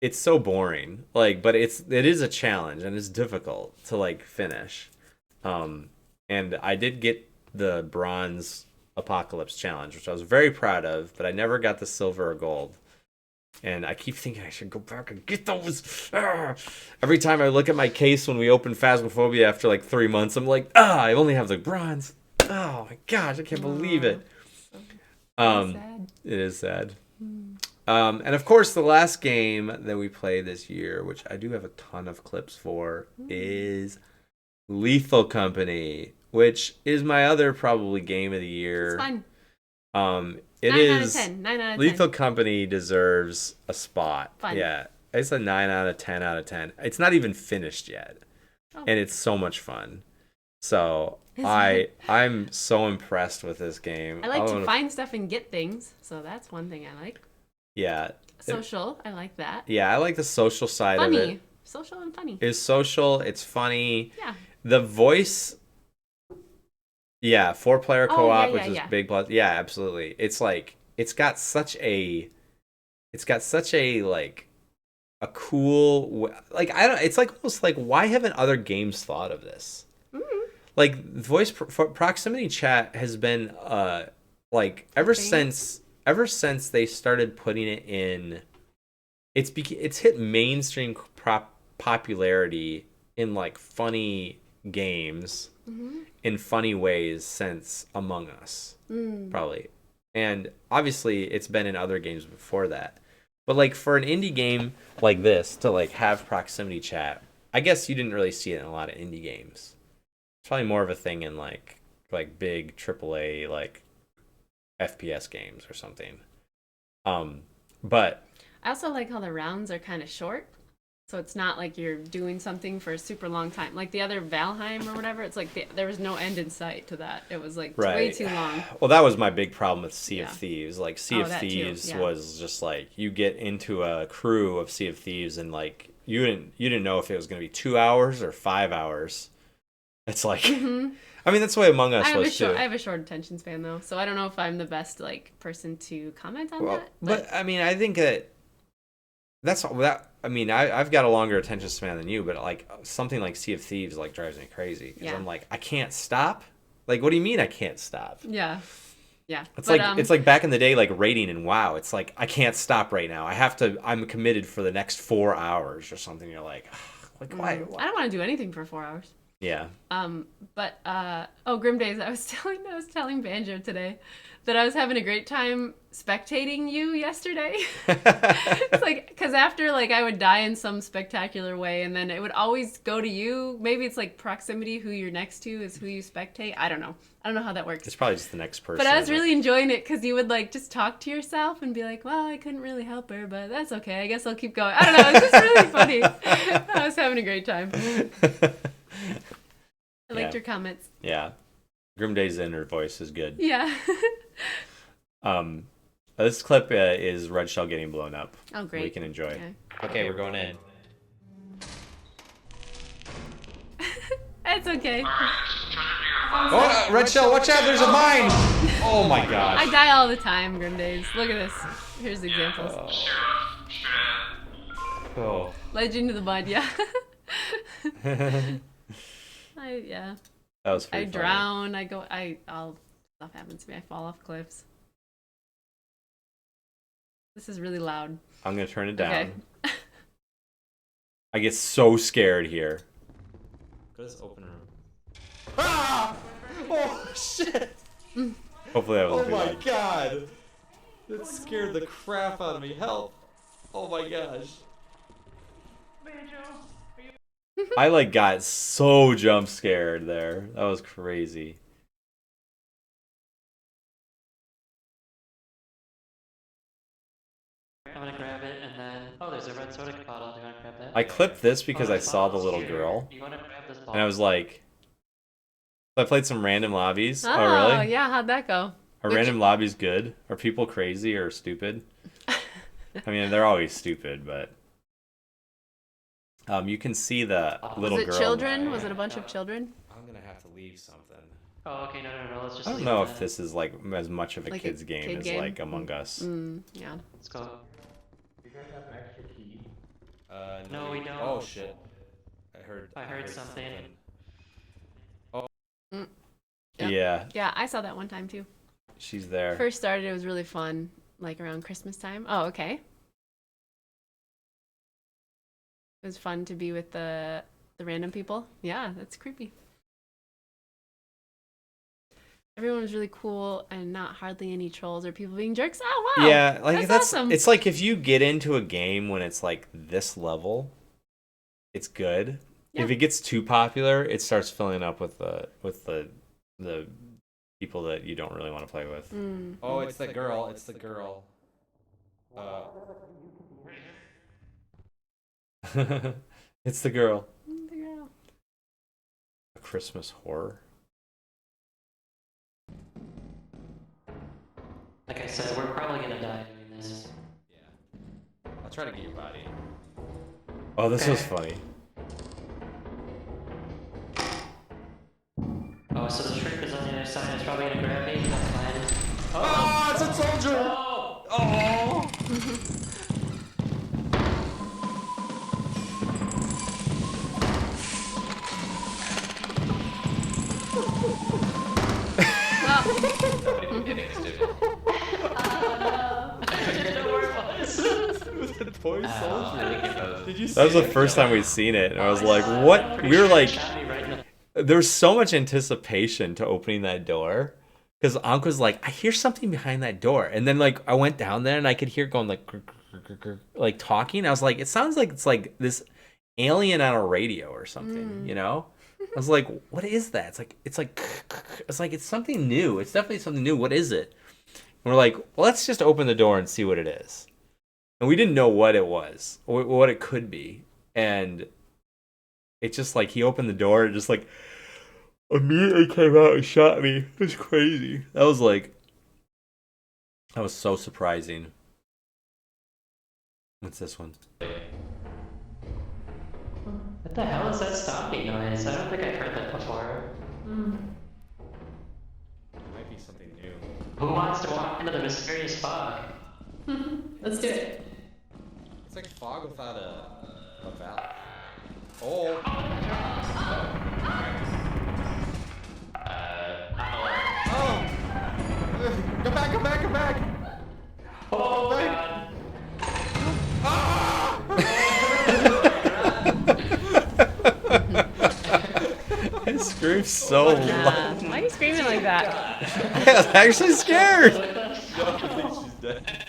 it's so boring, like, but it is a challenge and it's difficult to like finish. And I did get the bronze Apocalypse challenge, which I was very proud of, but I never got the silver or gold. And I keep thinking I should go back and get those. Every time I look at my case when we open Phasmophobia after like 3 months, I'm like, I only have the bronze. Oh my gosh, I can't believe it. Sad. It is sad. And of course, the last game that we played this year, which I do have a ton of clips for, is Lethal Company, which is my other probably game of the year. It's fun. It 9 out of is 10. 9 out of 10. Lethal Company deserves a spot. Fun. Yeah, it's a 9 out of 10 out of 10. It's not even finished yet, and it's so much fun. So I'm so impressed with this game. I like to find stuff and get things, so that's one thing I like. Yeah. Social, I like that. Yeah, I like the social side of it. Funny. Social and funny. It's social, it's funny. Yeah. The voice, yeah, 4-player co-op, which is yeah. big plus. Yeah, absolutely. It's like it's got such a like a cool like I don't. It's like almost like why haven't other games thought of this? Like voice proximity chat has been like ever since they started putting it in. It's hit mainstream popularity in like funny games in funny ways since Among Us, probably. And obviously it's been in other games before that. But like for an indie game like this to like have proximity chat, I guess you didn't really see it in a lot of indie games. It's probably more of a thing in like big AAA like FPS games or something. But I also like how the rounds are kind of short. So it's not like you're doing something for a super long time. Like the other Valheim or whatever, it's like there was no end in sight to that. It was like way too long. Well, that was my big problem with Sea of Yeah. Thieves. Like Sea of that too, Thieves yeah. was just like you get into a crew of Sea of Thieves and like you didn't know if it was going to be 2 hours or 5 hours. It's like I mean that's the way Among Us was too. I have a short attention span though, so I don't know if I'm the best like person to comment on that. But I mean, I think that I mean, I've got a longer attention span than you, but like something like Sea of Thieves like drives me crazy because I'm like, I can't stop. Like, what do you mean I can't stop? Yeah. It's it's like back in the day, like raiding in WoW. It's like I can't stop right now. I'm committed for the next 4 hours or something. You're like why? I don't want to do anything for 4 hours. Yeah. Grim Days. I was telling Banjo today that I was having a great time spectating you yesterday. It's like because after like I would die in some spectacular way, and then it would always go to you. Maybe it's like proximity. Who you're next to is who you spectate. I don't know how that works. It's probably just the next person. But I was really enjoying it because you would like just talk to yourself and be like, well, I couldn't really help her, but that's okay. I guess I'll keep going. I don't know. It's just really funny. I was having a great time. I liked your comments. Yeah. Grim Day's inner voice is good. Yeah. This clip is Red Shell getting blown up. Oh, great. We can enjoy. Okay, we're going in. It's okay. Oh, Red Shell, watch out! There's a mine! Oh my gosh. I die all the time, Grim Days. Look at this. Here's examples. Oh. Legend of the Mud, yeah. Yeah. That was I pretty funny. drown. Stuff happens to me. I fall off cliffs. This is really loud. I'm gonna turn it down. Okay. I get so scared here. Go to this open room. Ah! Oh shit! Hopefully that wasn't too loud. God! That scared the crap out of me. Help! Oh my gosh. I like got so jump scared there. That was crazy. I'm gonna grab it and then there's a red soda bottle. Do you wanna grab that? I clipped this because I saw the little girl. You wanna grab this bottle? And I was like, I played some random lobbies. Oh, really? Yeah, how'd that go? Are random lobbies good? Are people crazy or stupid? I mean, they're always stupid, but you can see the little girl. Was it children? Was it a bunch of children? I'm gonna have to leave something. Oh, okay, no, let's just I don't know if this is like as much of a Like a kid's game kid as game? like Among Us. Yeah. Let's go. Do you guys have an extra key? No, we don't. Oh shit! I heard something. Yep. Yeah, Yeah, I saw that one time too. she's there. First started, it was really fun, like around Christmas time. Oh, okay. It was fun to be with the random people. Yeah, that's creepy. Everyone was really cool and not hardly any trolls or people being jerks. Oh wow. Yeah, like that's awesome. It's like if you get into a game when it's like this level, it's good. Yeah. If it gets too popular, it starts filling up with the people that you don't really want to play with. Oh, it's the girl. It's the girl. It's the girl. The girl. A Christmas horror. Like I said, we're probably gonna die doing this. Yeah. I'll try to get your body. Oh, this was funny. Oh, so the shrimp is on the other side. It's probably gonna grab me. That's fine. Oh, it's a soldier! Oh! Toy soldier. Did you see That was the it? first time we'd seen it, and I was like, "What?" We were like, there was so much anticipation to opening that door, because Ankh was like, "I hear something behind that door," and then like I went down there and I could hear it going like, like talking. I was like, "It sounds like it's like this alien on a radio or something," you know? I was like, "What is that?" It's like it's something new. It's definitely something new. What is it? And we're like, well, let's just open the door and see what it is. And we didn't know what it was, or what it could be. And it's just like he opened the door and just like immediately came out and shot me. It was crazy. That was so surprising. What's this one? What the hell is that stomping noise? I don't think I've heard that before. It might be something new. Who wants to walk into the mysterious fog? Let's do it. It's like fog without a valve. Oh! Oh! Come back, come back, come back! Oh, God. I screamed so loud. Why are you screaming like that? I was actually scared. She's dead.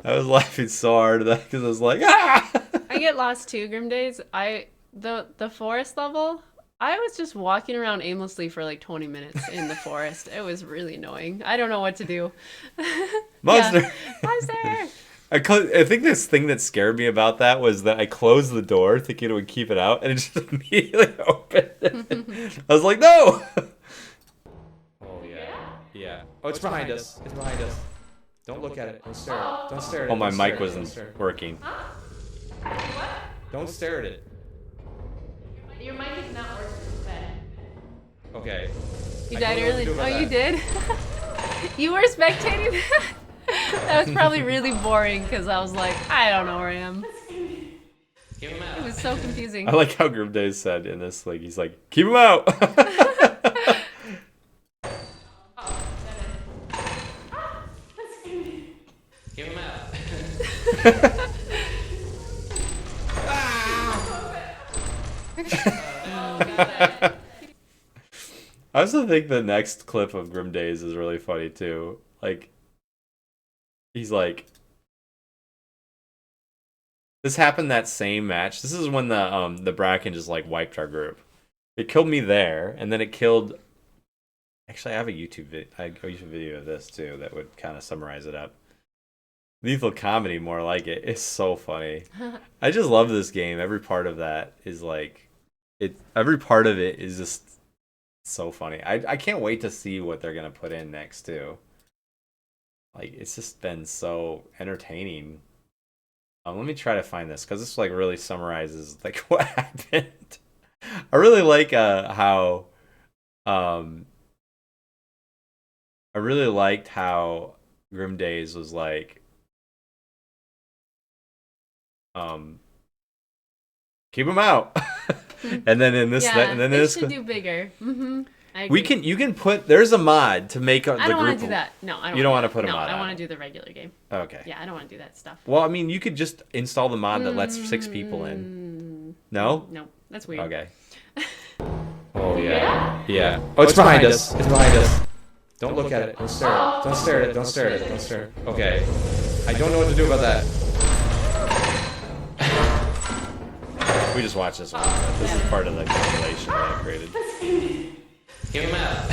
I was laughing so hard because I was like, ah! I get lost too, Grim Days. The forest level, I was just walking around aimlessly for like 20 minutes in the forest. It was really annoying. I don't know what to do. Monster! Yeah. Monster! I think this thing that scared me about that was that I closed the door thinking it would keep it out, and it just immediately opened. I was like, no! Oh, yeah. Yeah. Oh, it's behind us. It's behind us. Don't look at it. Don't stare at it. Don't stare at it. Oh, my Don't stare mic at it. wasn't Don't stare. working. Don't stare at it. Your mic is not working. Okay. You I died don't know what to early. do about Oh, you that. did? You were spectating that? That was probably really boring because I was like, I don't know where I am. Give him out. It was so confusing. I like how Grim Days said in this, like, he's like, keep him out! Give him out. I also think the next clip of Grim Days is really funny too. Like, he's like, this happened that same match. This is when the Bracken just like wiped our group. It killed me there, and then it killed. Actually, I have a YouTube video of this too that would kind of summarize it up. Lethal comedy, more like it. It's so funny. I just love this game. Every part of that is like, every part of it is just so funny. I can't wait to see what they're gonna put in next too. Like, it's just been so entertaining. Let me try to find this because this like really summarizes like what happened. I really like how I really liked how Grim Days was like keep him out. And then in this Yeah, and then they this should do bigger. I agree. You can put, there's a mod to make the group. I don't want to do that. No, I don't. You don't want to put a mod No, I on want it. to do the regular game. Okay. Yeah, I don't want to do that stuff. Well, I mean, you could just install the mod that lets 6 people in. No? No, that's weird. Okay. Oh, yeah. Yeah. Oh, it's behind us. It's behind us. Don't look at it. Don't stare at it. Don't stare at it. Don't stare at it. Don't stare. Okay. I don't know what to do about that. We just watched this one. This is part of the compilation that I created. Give him out.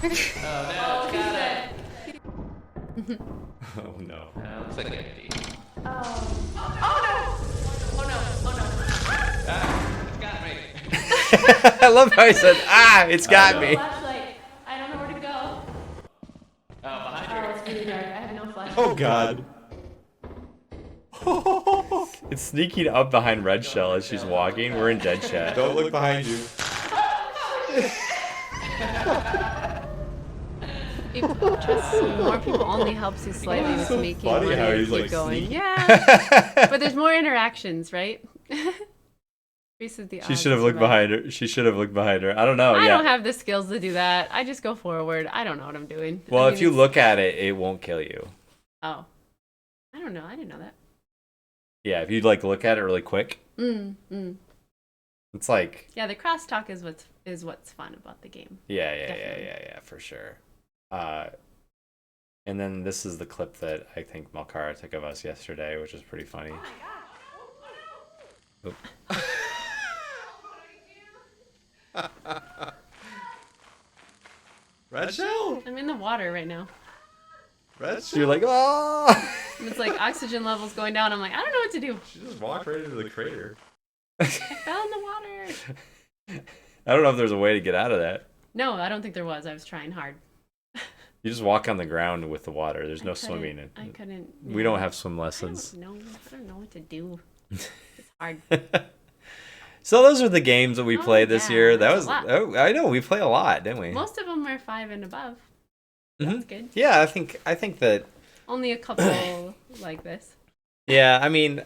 Oh no, got it. Oh, no. Looks like empty. I love how he said, it's got me. Flashlight. I don't know where to go. Oh, behind you. It's really dark. I have no flashlight. Oh, God. It's sneaking up behind Red Shell as she's walking. We're in dead chat. Don't look behind you. Trust more people only helps you slightly with making funny money how and he's, keep like, going. sneaky. Yeah, but there's more interactions, right? Increases the She odds should have to looked survive. behind her. She should have looked behind her. I don't know. I Yeah. don't have the skills to do that. I just go forward. I don't know what I'm doing. Well, I if mean, you it's- look at it, it won't kill you. Oh, I don't know. I didn't know that. Yeah, if you like look at it really quick, Mm. it's like Yeah, the crosstalk is what's fun about the game. Definitely. yeah, for sure. And then this is the clip that I think Malkara took of us yesterday, which is pretty funny. Oop. Red Shell? I'm in the water right now. Red So you're Shell? like, oh! And it's like oxygen levels going down. I'm like, I don't know what to do. She just walked right into the crater. I fell in the water. I don't know if there's a way to get out of that. No, I don't think there was. I was trying hard. You just walk on the ground with the water. There's no I couldn't- swimming in. I couldn't. We don't have swim lessons. I don't know what to do. It's hard. So those are the games that we Oh, played this yeah, year. That that's was a lot. oh, I know we play a lot, didn't we? Most of them are 5 and above. Mhm. That's good. Yeah, I think that. Only a couple like this. Yeah, I mean,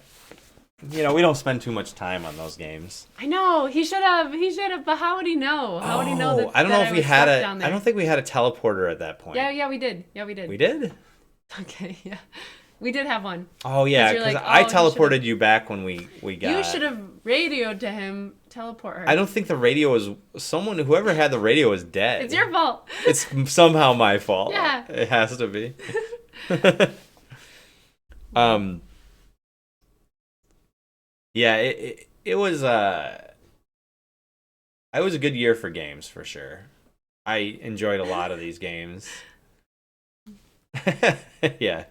we don't spend too much time on those games. I know he should have. But how would he know? How would he know that? I don't know that if I we was had stuck a. down there? I don't think we had a teleporter at that point. Yeah, we did. Yeah, we did. We did. Okay, yeah, we did have one. Oh yeah, 'Cause you're because like, I oh, you teleported should've- you back when we got. You should have radioed to him. Teleport her. I don't think the radio was whoever had the radio was dead. It's your fault. It's somehow my fault. Yeah. It has to be. Yeah, it was it was a good year for games for sure. I enjoyed a lot of these games. Yeah.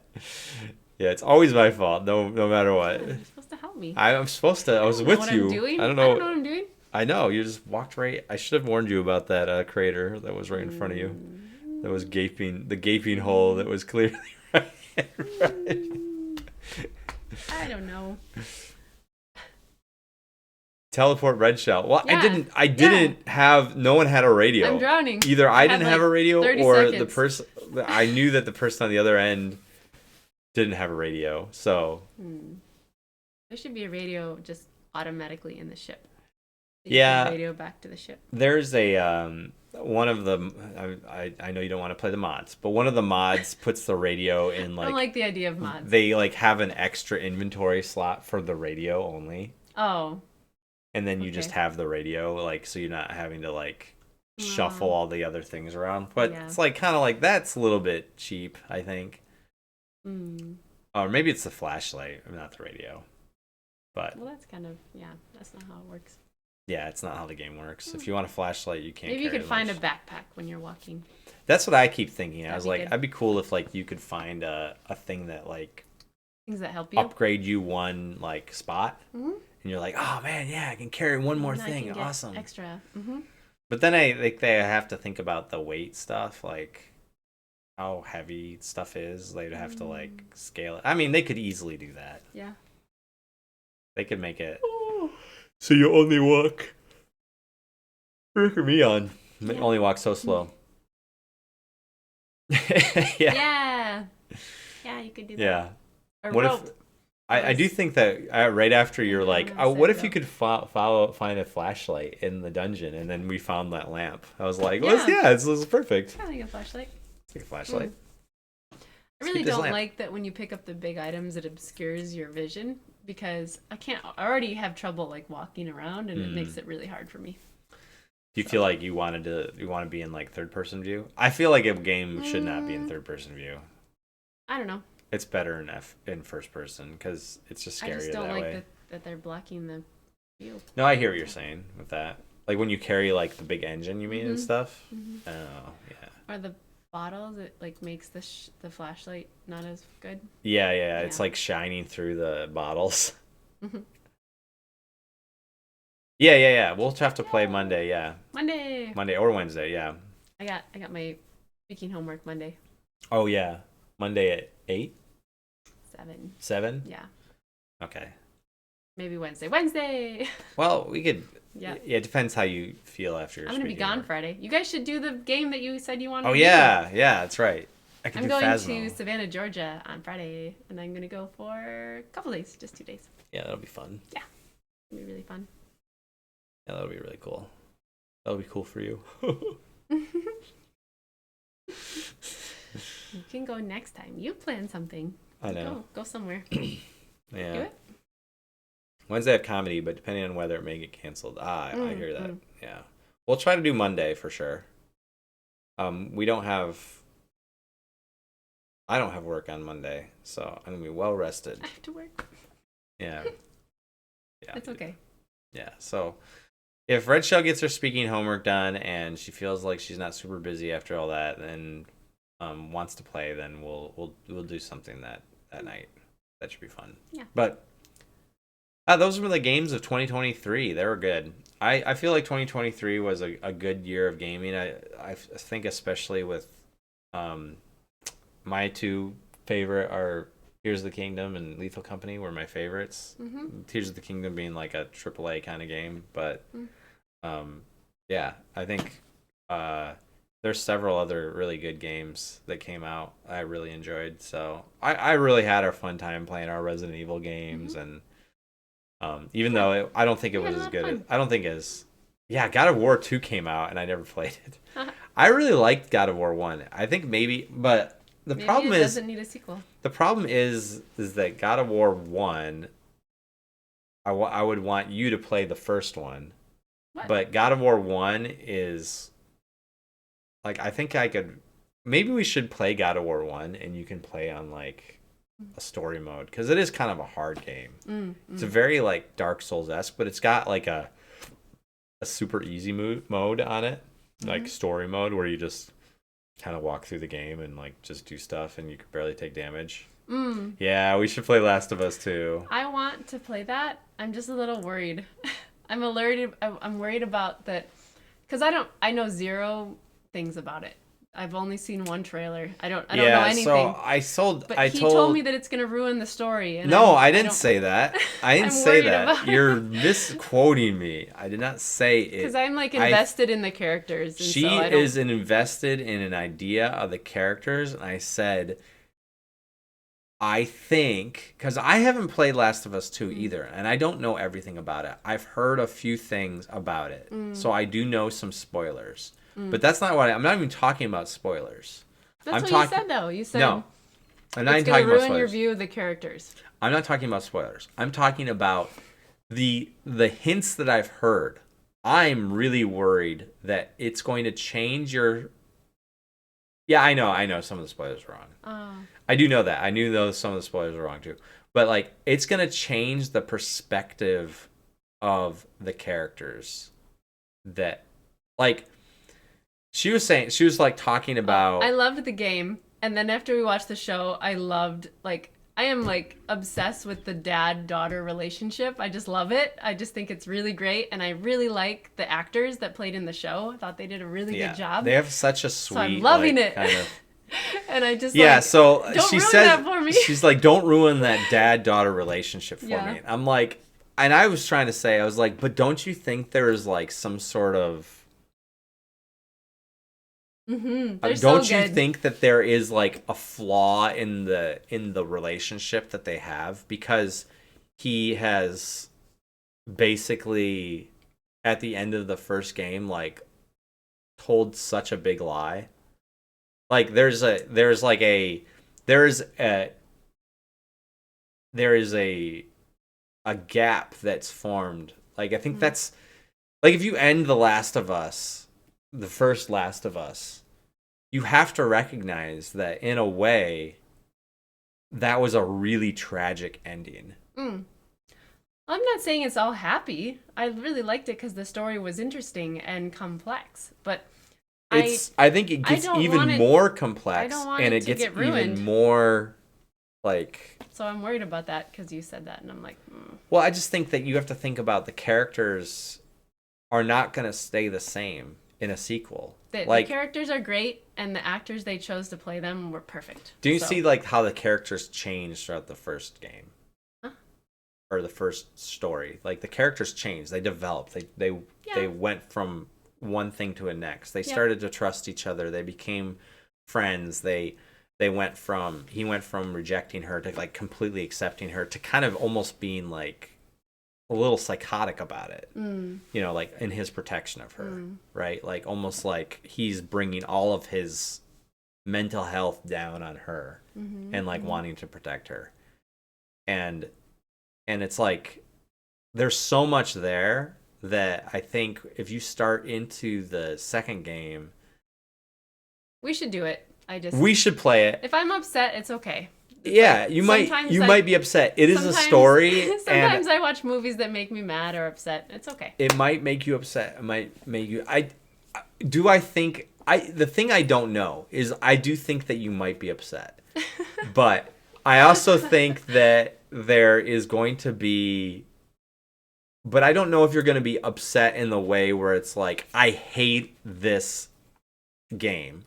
Yeah, it's always my fault, no matter what. You're supposed to help me. I'm supposed to. I was don't know with what you. I'm doing. I don't I know. don't know what I'm doing. I know. You just walked right. I should have warned you about that crater that was right in front of you. That was the gaping hole that was clearly right. I don't know. Teleport Red Shell. Well, Yeah. I didn't have. No one had a radio. I'm drowning. Either I had, didn't have a like, radio, 30 or the seconds. person. I knew that the person on the other end didn't have a radio. So There should be a radio just automatically in the ship. So Yeah. You can radio back to the ship. there's a one of the. I know you don't want to play the mods, but one of the mods puts the radio in I don't like the idea of mods. they have an extra inventory slot for the radio only. Oh. And then you just Okay. have the radio, so you're not having to shuffle all the other things around. But Yeah. it's kind of like that's a little bit cheap, I think. Or maybe it's the flashlight, not the radio. But Well, that's kind of, that's not how it works. yeah, it's not how the game works. If you want a flashlight, you can't. Maybe you carry could as find much. a backpack when you're walking. That's what I keep thinking. I was That'd be like, good. that'd be cool if you could find a thing that Things that help you. upgrade you one spot, Mhm. and you're like, oh man, yeah, I can carry one more Now I thing. can get Awesome. Extra. But then I think they have to think about the weight stuff, how heavy stuff is. They'd have to scale it. I mean, they could easily do that. Yeah. They could make it so you only walk. Rick or me on only walk so slow. Yeah. Yeah. Yeah, you could do that. Yeah. Or What rope. if I do think that right after you're like, Yeah, oh, what set if it you up. could find a flashlight in the dungeon, and then we found that lamp. I was like, Yeah. well, yeah, this is perfect. Kind of like a flashlight. It's like a flashlight. I Let's really keep this don't lamp. like that when you pick up the big items, it obscures your vision because I already have trouble like walking around, and it makes it really hard for me. Do you feel like you want to be in like third person view? I feel like a game should not be in third person view. I don't know. It's better in first person because it's just scarier I just don't that like way. that they're blocking the view. No, I hear what you're saying with that. Like when you carry like the big engine, you mean, and stuff. Oh, yeah. Or the bottles, it like makes the flashlight not as good. Yeah. It's like shining through the bottles. Yeah. We'll have to play Monday. Yeah. Monday or Wednesday. Yeah. I got my speaking homework Monday. Oh yeah. Monday at 8. 7. 7. Yeah. Okay. Maybe Wednesday. Well, we could. Yeah. Yeah. It depends how you feel after. I'm gonna be gone Friday. You guys should do the game that you said you wanted. Oh to yeah. That's right. I can I'm do going Phasmo. to Savannah, Georgia on Friday, and I'm gonna go for a couple days, just 2 days. Yeah, that'll be fun. Yeah, it'll be really fun. Yeah, that'll be really cool. That'll be cool for you. You can go next time. You plan something. I know. Go somewhere. Yeah. Do it. Wednesday I have comedy, but depending on whether it may get canceled. I hear that. Yeah. We'll try to do Monday for sure. We don't have. I don't have work on Monday, so I'm gonna be well rested. I have to work. Yeah. Yeah. It's okay. Yeah. So if Red Shell gets her speaking homework done and she feels like she's not super busy after all that, then wants to play, then we'll do something that night. That should be fun. Yeah. But those were the games of 2023. They were good. I feel like 2023 was a good year of gaming. I think especially with my two favorite are Tears of the Kingdom and Lethal Company were my favorites. Tears of the Kingdom being like a AAA kind of game, but yeah, I think there's several other really good games that came out I really enjoyed. So I really had a fun time playing our Resident Evil games, and even though I don't think it was as good. I don't think as God of War 2 came out and I never played it. I really liked God of War 1. I think maybe, but the problem is doesn't need a sequel. The problem is that God of War 1, I would want you to play the first one. What? But God of War 1 is like, I think I could, maybe we should play God of War 1 and you can play on like a story mode, because it is kind of a hard game. It's a very like Dark Souls-esque, but it's got like a super easy mode on it, like story mode, where you just kind of walk through the game and like just do stuff and you can barely take damage. Yeah, we should play Last of Us 2. I want to play that. I'm just a little worried. I'm worried about that, because I know zero things about it. I've only seen one trailer. I don't know anything. So But he told me that it's gonna ruin the story. And no, I didn't say that. I didn't say that. about You're misquoting me. I did not say it. Because I'm like invested in the characters. And she is invested in an idea of the characters, and I said, I think, because I haven't played Last of Us 2 either, and I don't know everything about it. I've heard a few things about it, so I do know some spoilers. But that's not what I'm not even talking about spoilers. That's what you said, though. You said no. I'm not it's even talking gonna about ruin your spoilers. view of the characters. I'm not talking about spoilers. I'm talking about the hints that I've heard. I'm really worried that it's going to change your. Yeah, I know. Some of the spoilers are wrong. I do know that. I knew some of the spoilers were wrong too. But like, it's gonna change the perspective of the characters. That, like. She was like talking about. I loved the game, and then after we watched the show, I am like obsessed with the dad-daughter relationship. I just love it. I just think it's really great, and I really like the actors that played in the show. I thought they did a really good job. They have such a sweet. So I'm loving it. Kind of. And I just so don't she ruin says that for me. She's like, don't ruin that dad-daughter relationship for me. I'm like, and I was trying to say, I was like, but don't you think there is like some sort of They're Don't so you good. think that there is like a flaw in the relationship that they have, because he has basically at the end of the first game like told such a big lie. Like there is a gap that's formed. Like I think that's like if you end The Last of Us, the first Last of Us, you have to recognize that in a way that was a really tragic ending. I'm not saying it's all happy. I really liked it because the story was interesting and complex. But I think it gets even more complex, and it gets even more like. So I'm worried about that because you said that, and I'm like. Well, I just think that you have to think about the characters are not going to stay the same in a sequel. The characters are great, and the actors they chose to play them were perfect. Do you see like how the characters changed throughout the first game? Or the first story? Like the characters changed, they developed, they went from one thing to the next. They started to trust each other. They became friends. He went from rejecting her to like completely accepting her to kind of almost being like a little psychotic about it. You know, like in his protection of her, right? Like almost like he's bringing all of his mental health down on her and like wanting to protect her. And it's like there's so much there that I think if you start into the second game, we should do it. We should play it. If I'm upset, it's okay. Yeah, you might be upset. It is a story. Sometimes I watch movies that make me mad or upset. It's okay. It might make you upset. It might make you. The thing I don't know is I do think that you might be upset, but I also think that there is going to be. But I don't know if you're going to be upset in the way where it's like I hate this game.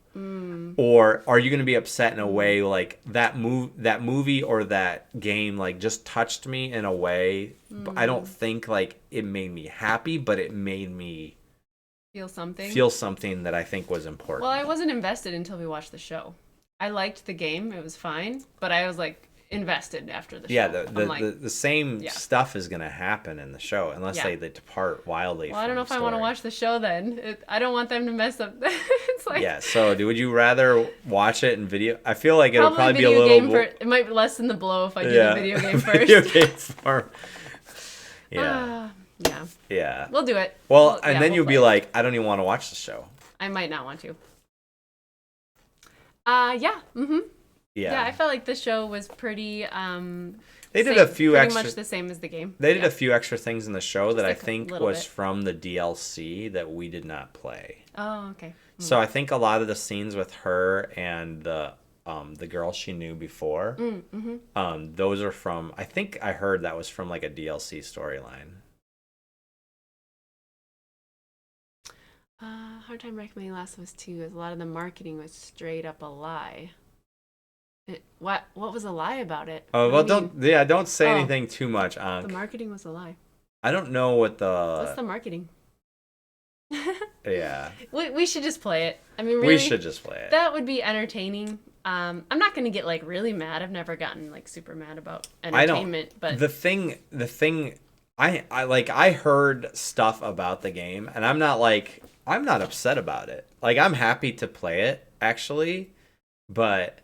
Or are you going to be upset in a way like that movie or that game like just touched me in a way? I don't think like it made me happy, but it made me feel something that I think was important. Well, I wasn't invested until we watched the show. I liked the game, it was fine, but I was like invested after the show. Yeah, the same stuff is going to happen in the show unless they depart wildly. Well, I don't know if I want to watch the show then. I don't want them to mess up. It's like so would you rather watch it in video? I feel like it'll probably be a little. It might lessen the blow if I do the video game first. Video game form. Yeah. Yeah. We'll do it. Well, and then you'll be like, I don't even want to watch the show. I might not want to. Yeah. Yeah, I felt like the show was pretty. They did a few pretty extra, much the same as the game. They did a few extra things in the show that I think was from the DLC that we did not play. Oh, okay. So I think a lot of the scenes with her and the girl she knew before, those are from. I think I heard that was from like a DLC storyline. Hard time recommending Last of Us 2 as a lot of the marketing was straight up a lie. What was a lie about it? Oh, well, don't say anything too much on. The marketing was a lie. I don't know what What's the marketing? Yeah. We should just play it. I mean, really, we should just play it. That would be entertaining. I'm not going to get like really mad. I've never gotten like super mad about entertainment, but the thing I heard stuff about the game and I'm not upset about it. Like I'm happy to play it actually, but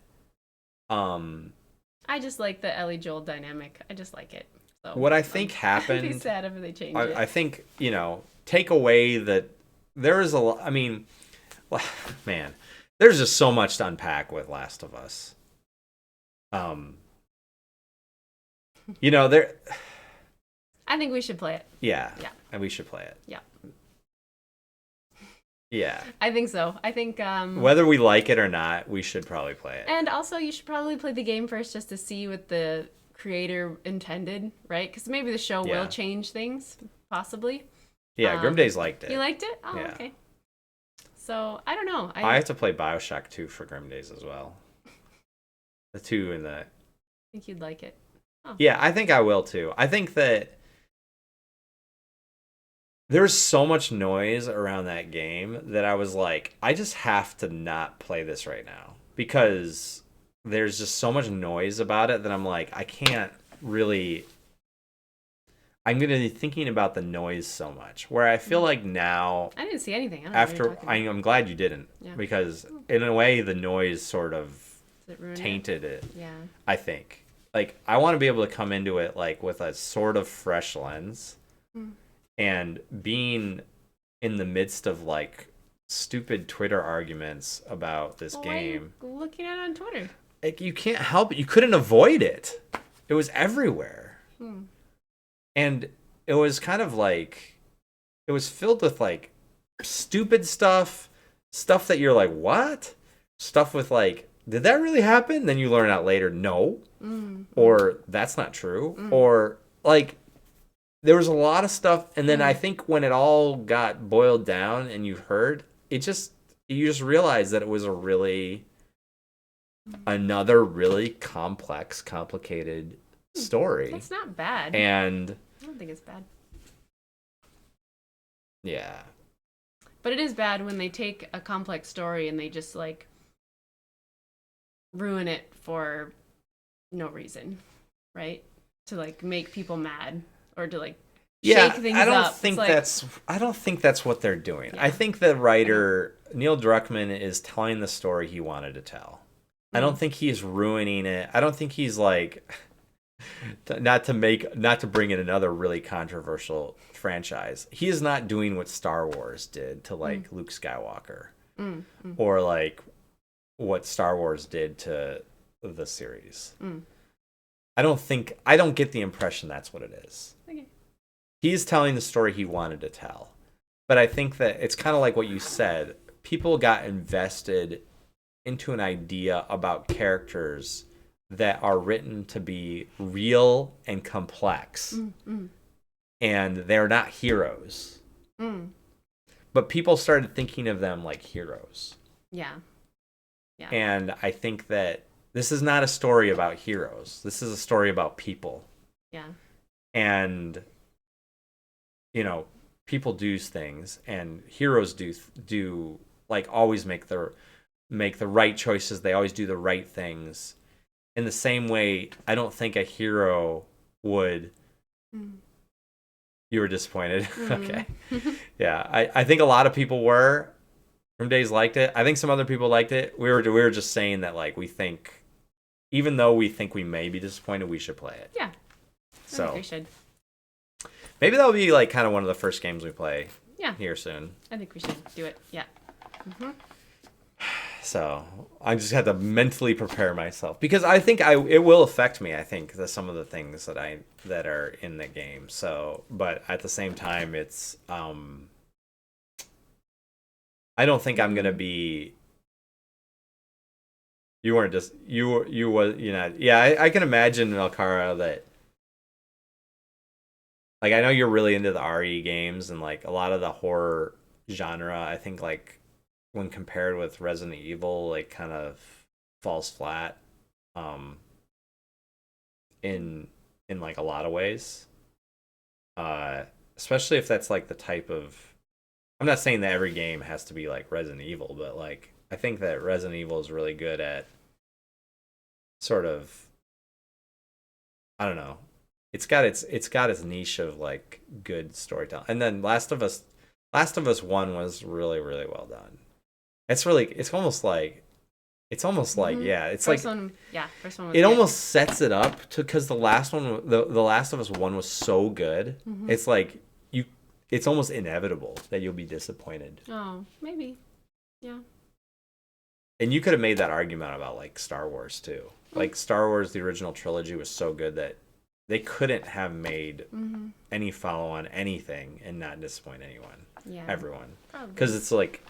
I just like the Ellie Joel dynamic. I just like it. So what I think happened. I'd be sad if they change it. I think take away that there is a. I mean, man, there's just so much to unpack with Last of Us. There. I think we should play it. Yeah. And we should play it. Yeah. Yeah. I think so. I think whether we like it or not, we should probably play it. And also, you should probably play the game first just to see what the creator intended, right? Because maybe the show will change things, possibly. Yeah, Grim Days liked it. You liked it? Oh, yeah. Okay. So, I don't know. I have to play BioShock 2 for Grim Days as well. The 2 and the... I think you'd like it. Oh. Yeah, I think I will too. I think that There's so much noise around that game that I was like, I just have to not play this right now because there's just so much noise about it that I'm like, I can't really. I'm going to be thinking about the noise so much where I feel like now. I didn't see anything. I don't know what you're After, talking about. I'm glad you didn't because in a way the noise sort of Does it ruin tainted it. Yeah. I think. Like, I want to be able to come into it like with a sort of fresh lens. And being in the midst of like stupid Twitter arguments about this game. Why are you looking at it on Twitter? Like, you can't help it. You couldn't avoid it. It was everywhere. And it was kind of like, it was filled with like stupid stuff that you're like, what? Stuff with like, did that really happen? Then you learn out later, no. Or that's not true. Or like, there was a lot of stuff. And then I think when it all got boiled down and you heard, you just realized that it was another really complex, complicated story. That's not bad. And I don't think it's bad. Yeah. But it is bad when they take a complex story and they just like ruin it for no reason, right? To like make people mad or to like shake things up. I don't think that's what they're doing. I think the writer Neil Druckmann is telling the story he wanted to tell. I don't think he's ruining it. I don't think he's like not to bring in another really controversial franchise. He is not doing what Star Wars did to like Luke Skywalker or like what Star Wars did to the series. I don't get the impression that's what it is. Okay. He's telling the story he wanted to tell. But I think that it's kind of like what you said. People got invested into an idea about characters that are written to be real and complex. And they're not heroes. But people started thinking of them like heroes. Yeah. And I think that this is not a story about heroes. This is a story about people. Yeah. And, you know, people do things, and heroes do like always make the right choices. They always do the right things. In the same way, I don't think a hero would. You were disappointed. Okay. Yeah, I think a lot of people were. From Days liked it. I think some other people liked it. We were just saying that like we think, even though we think we may be disappointed, we should play it. Yeah. So I think we should. Maybe that'll be like kind of one of the first games we play. Yeah. Here soon. I think we should do it. Yeah. So I just have to mentally prepare myself because I think it will affect me. I think some of the things that are in the game. So, but at the same time, it's I don't think I'm gonna be. You weren't just you know. Yeah, I can imagine Melkara that. Like, I know you're really into the RE games and like a lot of the horror genre. I think like when compared with Resident Evil, like kind of falls flat, in like a lot of ways. Especially if that's like the type of. I'm not saying that every game has to be like Resident Evil, but like I think that Resident Evil is really good at sort of. I don't know. It's got its niche of like good storytelling, and then Last of Us 1 was really really well done. It's almost like yeah, it's first like one, first one was it good. almost sets it up to because the last one, the Last of Us 1 was so good. It's like it's almost inevitable that you'll be disappointed. Oh, maybe, yeah. And you could have made that argument about like Star Wars too. Like Star Wars, the original trilogy was so good that they couldn't have made any follow-on anything and not disappoint everyone. Because it's like,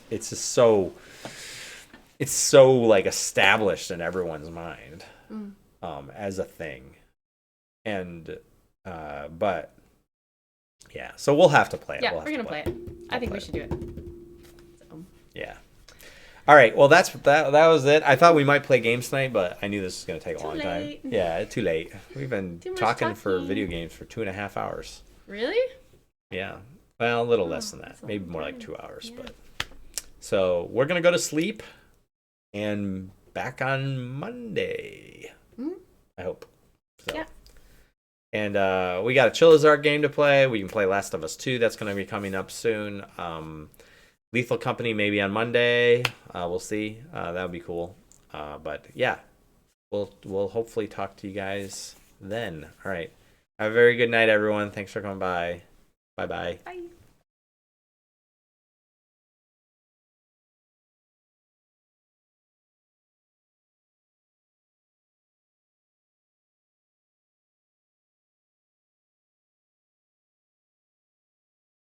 it's just so, it's so like established in everyone's mind as a thing. And, but yeah, so we'll have to play it. Yeah, we're going to play it. I think we should do it. So. Yeah. All right, well that was it. I thought we might play games tonight, but I knew this was going to take a long time. Yeah, too late. We've been talking for video games for 2.5 hours. Really? Yeah. Well, a little less than that. that's a Maybe long more like time. 2 hours. Yeah. But so we're gonna go to sleep and back on Monday. Mhm. I hope. So. Yeah. And we got a Chillazar game to play. We can play Last of Us 2. That's going to be coming up soon. Lethal Company maybe on Monday. We'll see. That would be cool. But yeah, we'll hopefully talk to you guys then. All right. Have a very good night, everyone. Thanks for coming by. Bye-bye. Bye.